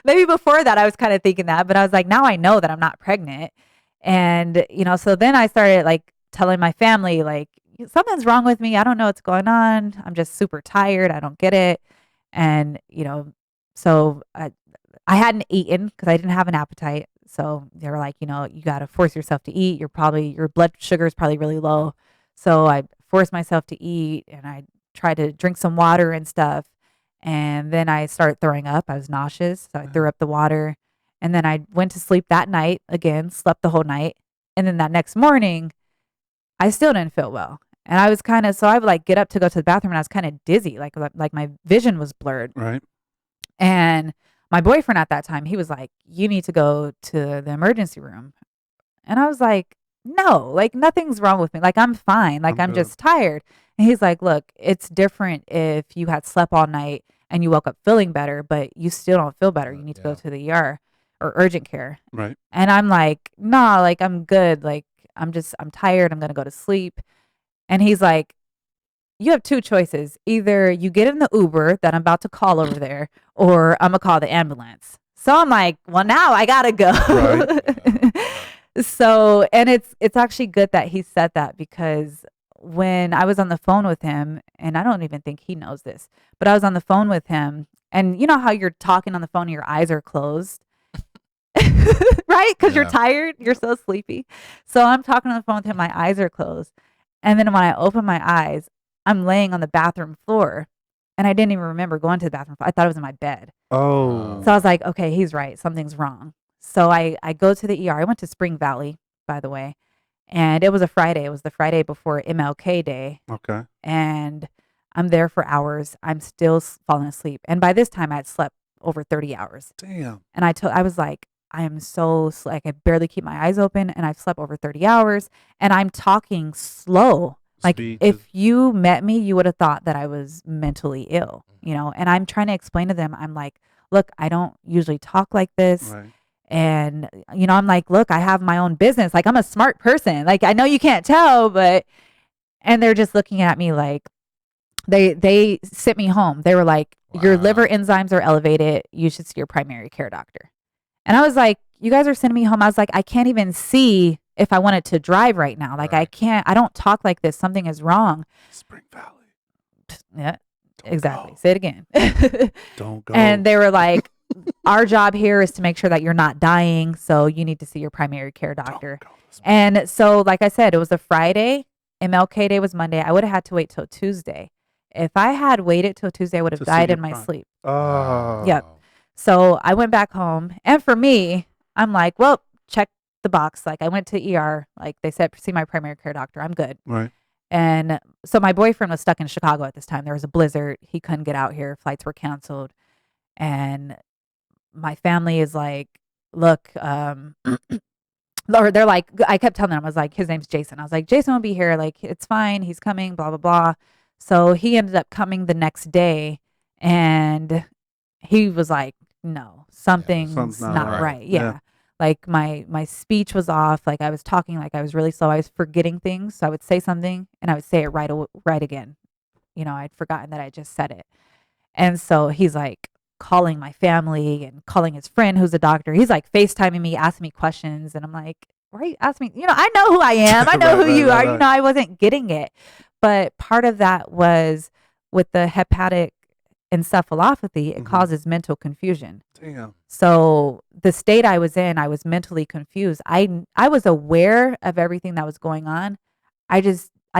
Maybe before that, I was kind of thinking that. But I was like, now I know that I'm not pregnant. And, so then I started like telling my family, like, something's wrong with me. I don't know what's going on. I'm just super tired. I don't get it. And, so I hadn't eaten because I didn't have an appetite. So they were like, you got to force yourself to eat. Your blood sugar is probably really low. So I forced myself to eat and I tried to drink some water and stuff. And then I started throwing up. I was nauseous. So I threw up the water. And then I went to sleep that night again, slept the whole night. And then that next morning, I still didn't feel well. And I was so I would like get up to go to the bathroom and I was kind of dizzy, like my vision was blurred.
Right.
And my boyfriend at that time, he was like, you need to go to the emergency room. And I was like, no, like nothing's wrong with me. Like I'm fine. Like I'm
good.
just tired. And he's like, look, it's different if you had slept all night and you woke up feeling better, but you still don't feel better. You need to go to the ER or urgent care.
Right.
And I'm like, nah, like I'm good. Like I'm tired. I'm going to go to sleep. And he's like, you have two choices. Either you get in the Uber that I'm about to call over there, or I'm gonna call the ambulance. So I'm like, well, now I gotta go.
Right.
So, and it's actually good that he said that because when I was on the phone with him, and I don't even think he knows this, but I was on the phone with him, and you know how you're talking on the phone and your eyes are closed, right? Because you're tired, you're so sleepy. So I'm talking on the phone with him, my eyes are closed, and then when I open my eyes, I'm laying on the bathroom floor and I didn't even remember going to the bathroom. I thought it was in my bed.
Oh.
So I was like, okay, he's right. Something's wrong. So I go to the ER. I went to Spring Valley, by the way, and it was a Friday. It was the Friday before MLK Day.
Okay.
And I'm there for hours. I'm still falling asleep. And by this time I had slept over 30 hours.
Damn.
And I was like, I am so, like, I barely keep my eyes open and I've slept over 30 hours and I'm talking slow. Like
Speed
if
is-
you met me, you would have thought that I was mentally ill, and I'm trying to explain to them, I'm like, look, I don't usually talk like this.
Right.
And, I'm like, look, I have my own business. Like I'm a smart person. Like I know you can't tell, and they're just looking at me like they sent me home. They were like, your liver enzymes are elevated. You should see your primary care doctor. And I was like, you guys are sending me home. I was like, I can't even see if I wanted to drive right now. Like I don't talk like this. Something is wrong.
Spring Valley.
Yeah,
Don't
exactly.
go.
Say it again.
Don't go.
And they were like, our job here is to make sure that you're not dying. So you need to see your primary care doctor.
Don't go this way.
And so, like I said, it was a Friday. MLK Day was Monday. I would have had to wait till Tuesday. If I had waited till Tuesday, I would have
To see
died
your
in my
prime-
sleep.
Oh.
Yep. So I went back home. And for me, I'm like, well, check the box. Like I went to ER. Like they said, see my primary care doctor. I'm good.
Right.
And so my boyfriend was stuck in Chicago at this time. There was a blizzard. He couldn't get out here. Flights were canceled. And my family is like, look, or they're like, I kept telling them, I was like, his name's Jason. I was like, Jason will be here. Like, it's fine. He's coming, blah, blah, blah. So he ended up coming the next day and he was like, no, something's
something's
not
not
right.
right.
Yeah.
Yeah.
Like my speech was off. Like I was talking, like I was really slow. I was forgetting things. So I would say something and I would say it right again. I'd forgotten that I just said it. And so he's like calling my family and calling his friend who's a doctor. He's like FaceTiming me, asking me questions. And I'm like, why are you asking me? I know who I am. I know
Right,
who you
right,
are.
right.
I wasn't getting it. But part of that was with the hepatic encephalopathy, it
Mhm.
causes mental confusion.
Damn.
So the state I was in, I was mentally confused. I was aware of everything that was going on. I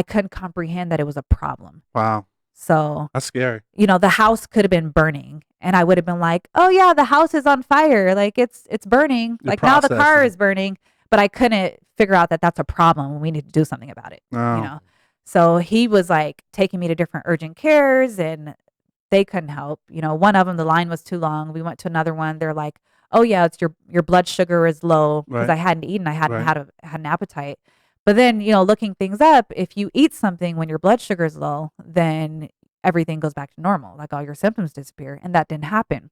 couldn't comprehend that it was a problem.
Wow.
So,
That's scary.
the house could have been burning and I would have been like, oh yeah, the house is on fire. Like it's burning.
You're
Like now the car
processing.
is burning, but I couldn't figure out that that's a problem and we need to do something about it.
Oh.
So he was like taking me to different urgent cares and
they couldn't help. One of them, the line was too long. We went to another one. They're like, oh yeah, it's your blood sugar is low, because
Right.
I hadn't eaten. I hadn't
Right.
had an appetite. But then, looking things up, if you eat something when your blood sugar is low, then everything goes back to normal. Like all your symptoms disappear. And that didn't happen.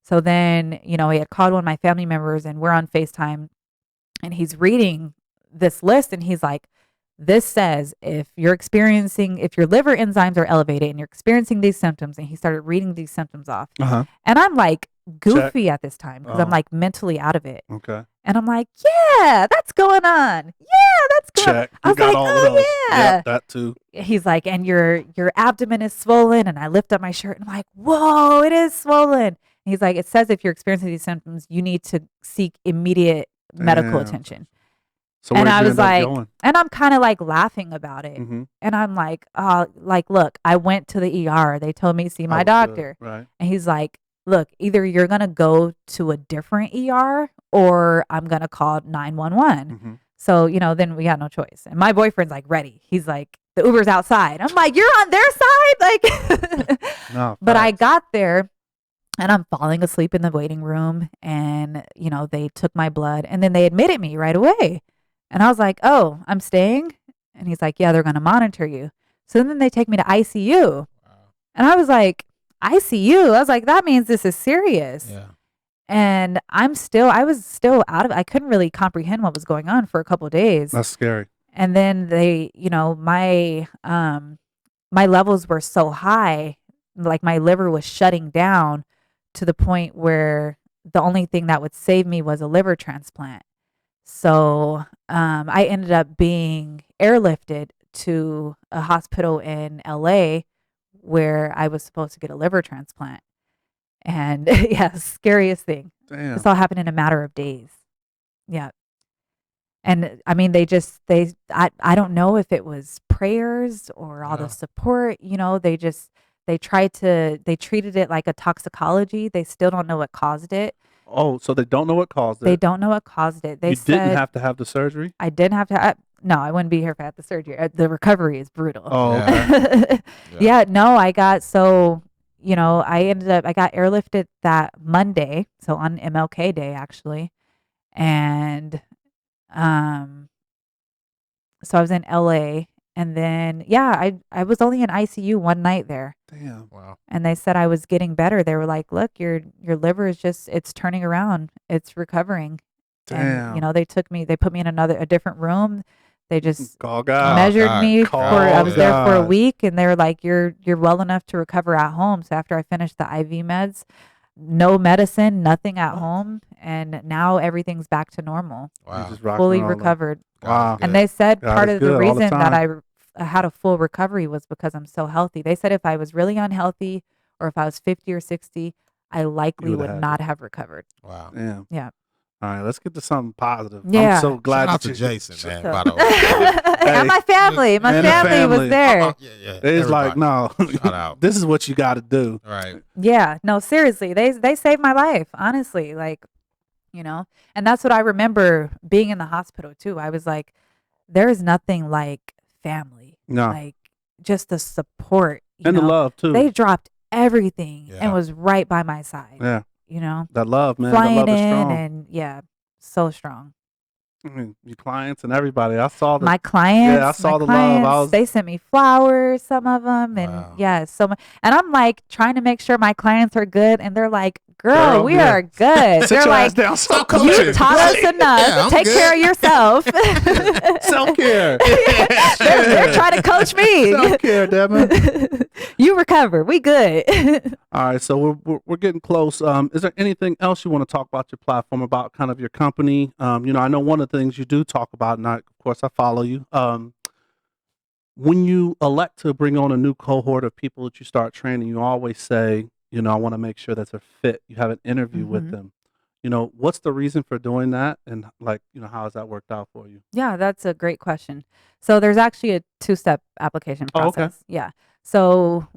So then, he had called one of my family members, and we're on FaceTime, and he's reading this list, and he's like, this says if your liver enzymes are elevated and you're experiencing these symptoms, and he started reading these symptoms off.
Uh-huh.
And I'm like goofy at this time, because I'm
Oh.
like mentally out of it.
Okay.
And I'm like, yeah, that's going on. Yeah, that's going on.
Check.
I
You
was
got
like,
all
oh
of those.
yeah.
Yep, that too.
He's like, and your abdomen is swollen. And I lift up my shirt, and I'm like, whoa, it is swollen. And he's like, it says if you're experiencing these symptoms, you need to seek immediate medical
Damn.
attention.
So
And
where'd
I
you
was
end up
like,
going?
and I'm kind of like laughing about it.
Mm-hmm.
And I'm like, look, I went to the ER. They told me to see my doctor.
Right.
And he's like, look, either you're going to go to a different ER, or I'm going to call 911.
Mm-hmm.
So, then we got no choice. And my boyfriend's like ready. He's like, the Uber's outside. I'm like, you're on their side? Like,
No.
but I
facts.
got there, and I'm falling asleep in the waiting room, and, they took my blood, and then they admitted me right away. And I was like, oh, I'm staying? And he's like, yeah, they're going to monitor you. So then they take me to ICU. And I was like, ICU? I was like, that means this is serious.
Yeah.
And I was still out of it. I couldn't really comprehend what was going on for a couple of days.
That's scary.
And then they, my levels were so high, like my liver was shutting down to the point where the only thing that would save me was a liver transplant. So I ended up being airlifted to a hospital in LA where I was supposed to get a liver transplant. And yeah, scariest thing.
Damn.
This all happened in a matter of days. Yeah. And I mean, I don't know if it was prayers or all the support, they treated it like a toxicology. They still don't know what caused it.
Oh, so they don't know what caused it.
They don't know what caused it. They
You
said
didn't have to have the surgery?
I didn't have to. No, I wouldn't be here if I had the surgery. The recovery is brutal.
Oh,
Yeah.
Yeah, no, I got I got airlifted that Monday, so on MLK Day actually. And so I was in LA, and then I was only in ICU one night there.
damn.
Wow.
And they said I was getting better. They were like, look, your liver is it's turning around. It's recovering.
Damn.
And they put me in a different room. They just
Call God.
measured
God.
me
Call
I was there for a
God.
week, and they were like, you're well enough to recover at home. So after I finished the IV meds, no medicine, nothing at home, and now everything's back to normal.
You
Wow.
just rock
Fully
and roll.
recovered.
Wow.
And they said
God
part
is
of the
good all the
reason that
time.
I had a full recovery was because I'm so healthy. They said if I was really unhealthy, or if I was 50 or 60, I likely
You would
would
have
not have recovered.
Wow.
Damn.
Yeah.
All right, let's get to something positive.
Yeah.
I'm so glad
Shout out
that
to
you-
Jason, man.
So-
By the way.
And my family. My
And the
family
family.
was there.
Yeah.
It's like, no,
Shout out.
this is what you got to do.
All right.
Yeah, no, seriously, they saved my life, honestly, and that's what I remember being in the hospital too. I was like, there is nothing like family,
No.
like just the support,
And the love, too.
They dropped everything
Yeah.
and was right by my side,
Yeah. That love, man.
flying
that love is
in
strong.
and so strong.
I mean, your clients and everybody. I saw the
My clients,
I saw
my
the love. I
clients,
was-
they sent me flowers, some of them, and
Wow.
so much. And I'm like trying to make sure my clients are good, and they're like, "Girl, we
yeah.
are good."
Sit
They're
your
like,
ass down. Stop
coaching.
"You taught us enough.
Yeah, I'm
Take
good."
care of yourself."
Self care.
they're trying to coach me.
Self care, damn it.
You recover. We good.
All right, so we're getting close. Is there anything else you want to talk about your platform, about kind of your company? I know one of the things you do talk about, and of course I follow you. When you elect to bring on a new cohort of people that you start training, you always say, I want to make sure that they're fit. You have an interview with
Mhm.
them. What's the reason for doing that, and how has that worked out for you?
Yeah, that's a great question. So there's actually a 2-step application
Oh, okay.
process. Yeah. So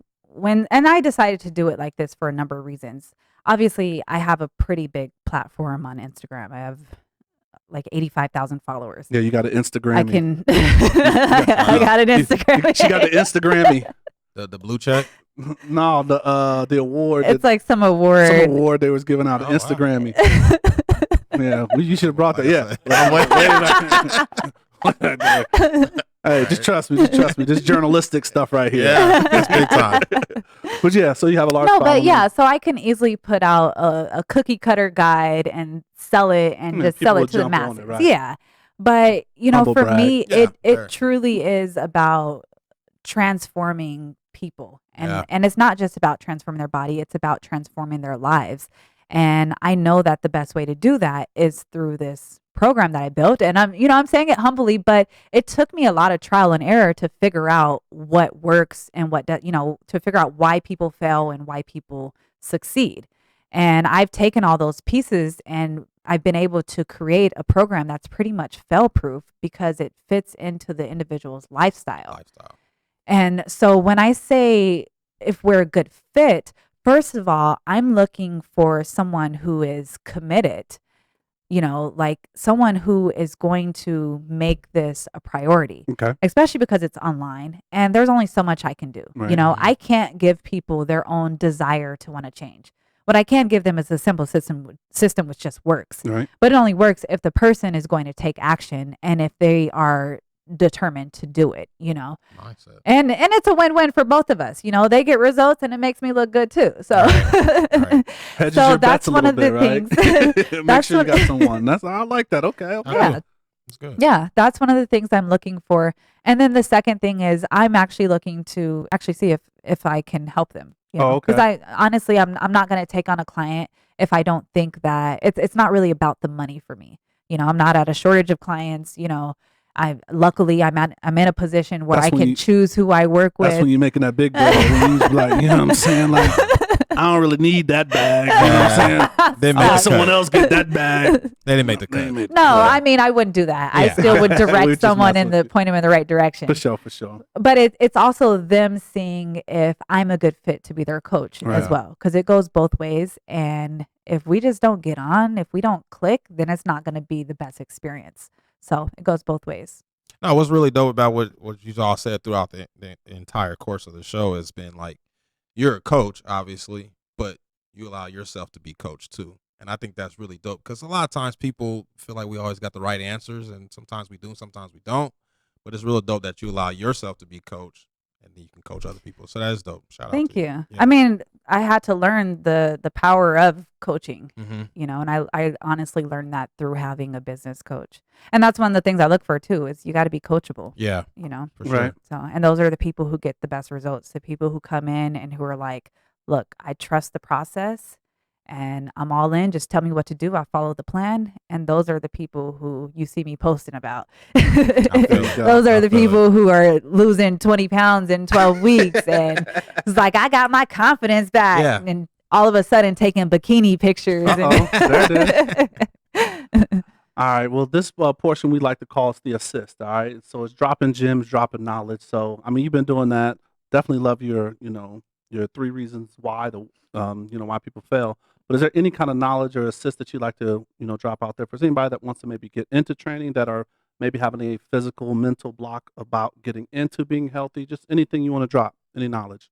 I decided to do it like this for a number of reasons. Obviously, I have a pretty big platform on Instagram. I have like 85,000 followers.
Yeah, you got an Instagram.
I can. I got an Instagram.
She got the Instagrammy.
The blue check.
No, the award.
It's like some award.
some award they was giving out at
Oh, wow.
Instagram. Yeah, you should have brought that. Yeah. Hey, just trust me. Just trust me. This journalistic stuff right here.
Yeah, that's big time.
But yeah, so you have a large.
No, but
following.
yeah, so I can easily put out a cookie cutter guide and sell it and
Yeah,
just
people
sell
will
it to the
jump on it,
masses.
right.
Yeah. But, you know,
Humble
for
brag.
me,
Yeah,
it
fair.
truly is about transforming people. And
Yeah.
and it's not just about transforming their body, it's about transforming their lives. And I know that the best way to do that is through this program that I built. And I'm saying it humbly, but it took me a lot of trial and error to figure out what works and to figure out why people fail and why people succeed. And I've taken all those pieces and I've been able to create a program that's pretty much fail proof because it fits into the individual's lifestyle. And so when I say if we're a good fit, first of all, I'm looking for someone who is committed, like someone who is going to make this a priority,
Okay.
especially because it's online and there's only so much I can do.
Right.
I can't give people their own desire to want to change. What I can give them is a simple system which just works.
Right.
But it only works if the person is going to take action and if they are determined to do it,
Mindset.
And it's a win-win for both of us. They get results and it makes me look good too. So
Right.
Hedges
So
your bets
that's
a
one
little
of the
bit, right? Make
That's
sure you
what-
got someone. I like that. Okay.
yeah.
That's good.
Yeah, that's one of the things I'm looking for. And then the second thing is I'm actually looking to actually see if I can help them.
Oh, okay.
Because I honestly I'm not going to take on a client if I don't think that it's not really about the money for me. I'm not at a shortage of clients. Luckily I'm in a position where
That's
I
when
can
you-
choose who I work with.
That's when you're making that big girl. When you just be like, you know what I'm saying? Like, I don't really need that bag. You know what I'm saying?
They
I
made
let
the
someone
cut.
else get that bag.
They didn't make the
They
cut.
made-
No,
Yeah.
I mean I wouldn't do that. I
Yeah.
still would
We
direct
just
someone
messing with you.
point them in the right direction.
For sure.
But it's also them seeing if I'm a good fit to be their coach as
Right.
well, because it goes both ways. And if we just don't get on, if we don't click, then it's not going to be the best experience. So it goes both ways.
No, what's really dope about what you all said throughout the entire course of the show has been like, you're a coach, obviously, but you allow yourself to be coached too. And I think that's really dope because a lot of times people feel like we always got the right answers, and sometimes we do, sometimes we don't. But it's really dope that you allow yourself to be coached, and then you can coach other people. So that is dope. Shout out.
Thank
to
you.
Yeah.
I mean, I had to learn the power of coaching,
Mm-hmm.
and I honestly learned that through having a business coach. And that's one of the things I look for too, is you got to be coachable,
Yeah, for sure.
Right.
So, and those are the people who get the best results, the people who come in and who are like, look, I trust the process and I'm all in. Just tell me what to do. I follow the plan. And those are the people who you see me posting about.
feel it.
Those
I
are the
feel it.
people who are losing 20 pounds in 12 weeks. And it's like, I got my confidence back.
Yeah.
And all of a sudden taking bikini pictures.
Uh-oh, there it All right. Well, this portion we like to call is the assist. All right. So it's dropping gems, dropping knowledge. So I mean, you've been doing that. Definitely love your 3 reasons why why people fail. But is there any kind of knowledge or assist that you'd like to drop out there for anybody that wants to maybe get into training, that are maybe having a physical, mental block about getting into being healthy? Just anything you want to drop, any knowledge.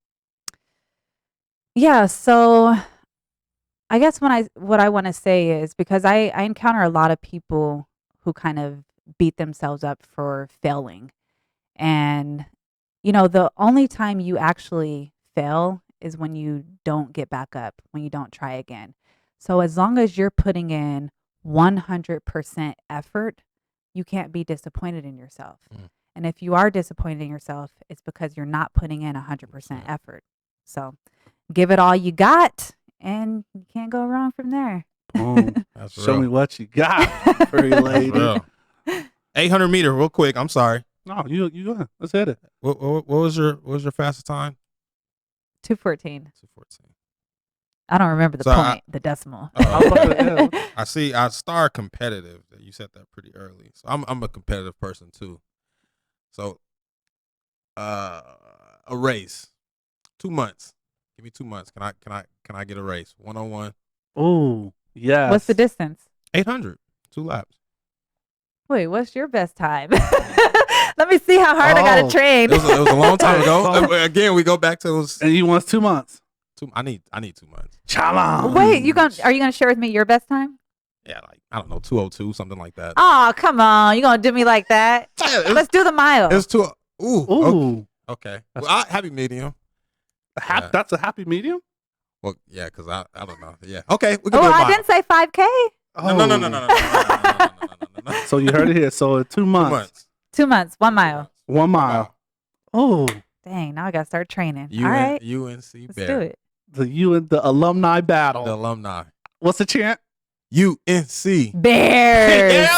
Yeah, so I guess what I want to say is, because I encounter a lot of people who kind of beat themselves up for failing. And the only time you actually fail is when you don't get back up, when you don't try again. So as long as you're putting in 100% effort, you can't be disappointed in yourself.
Mm.
And if you are disappointed in yourself, it's because you're not putting in 100% effort. So give it all you got, and you can't go wrong from there.
Boom.
That's
Show
real.
me what you got, pretty
That's
lady.
real. 800 meter, real quick. I'm sorry.
No, you go ahead. Let's hit it.
What was your fastest time?
214.
2:14.
I don't remember the
So
point, the decimal.
I was about to- yeah.
I see. I start competitive. You said that pretty early, so I'm a competitive person too. So, a race, 2 months. Give me 2 months. Can I get a race 1-on-1?
Oh, yes.
What's the distance?
800, 2 laps.
Wait, what's your best time? Let me see how hard I got
Oh.
to train.
It was a long time ago. Again, we go back to it was
And you want 2 months.
I need 2 months.
Challenge.
Wait, are you gonna share with me your best time?
Yeah, like I don't know, 202, something like that.
Oh, come on. You gonna do me like that? Let's do the mile.
It's too. Ooh.
Ooh.
Okay. Well, happy medium. Yeah.
That's a happy medium?
Well, yeah, because I don't know. Yeah. Okay. We can
Oh,
do a
I
mile.
didn't say 5K.
No.
So you heard it here. So 2 months.
2 months.
2 months, 1 mile.
1 mile. Oh,
Dang, now I gotta start training. All right,
UNC
let's
Bear.
do it.
the alumni battle.
The alumni.
What's the chant?
UNC.
Bears.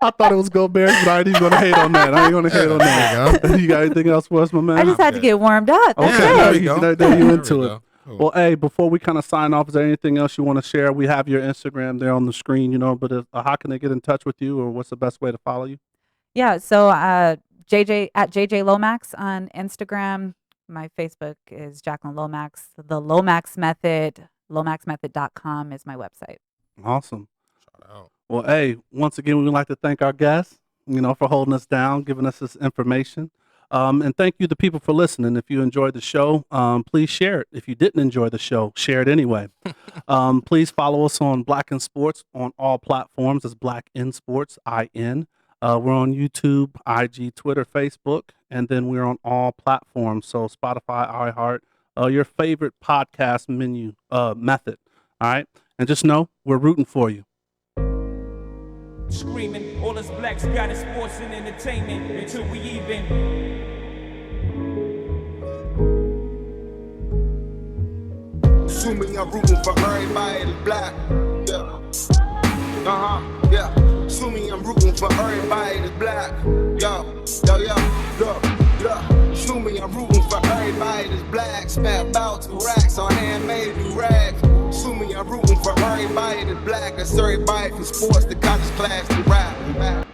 I thought it was Go Bears, but I ain't even gonna hate on that. I ain't gonna hate on that. You got anything else for us, my man?
I just had to get warmed up. That's
Okay,
it.
there you go.
There you
There
into
we
it.
go. Cool.
Well, hey, before we kind of sign off, is there anything else you want to share? We have your Instagram there on the screen, but how can they get in touch with you, or what's the best way to follow you?
Yeah, so JJ Lomax on Instagram. My Facebook is Jacqueline Lomax. The Lomax Method, lomaxmethod.com is my website.
Awesome.
Shout out.
Well, hey, once again, we would like to thank our guests, for holding us down, giving us this information. And thank you, the people, for listening. If you enjoyed the show, please share it. If you didn't enjoy the show, share it anyway. Please follow us on Black in Sports on all platforms. It's Black in Sports, IN. We're on YouTube, IG, Twitter, Facebook, and then we're on all platforms. So Spotify, iHeart, your favorite podcast method. All right. And just know we're rooting for you.
Screaming, all us blacks got in sports and entertainment until we even.
Assuming I'm rooting for everybody that's black. Yeah. Yeah. Assuming I'm rooting for everybody that's black. Yo. Assuming I'm rooting for everybody that's black. Spent about 2 racks on handmade new rags. Assuming I'm rooting for everybody that's black. That's everybody from sports to college class to rap.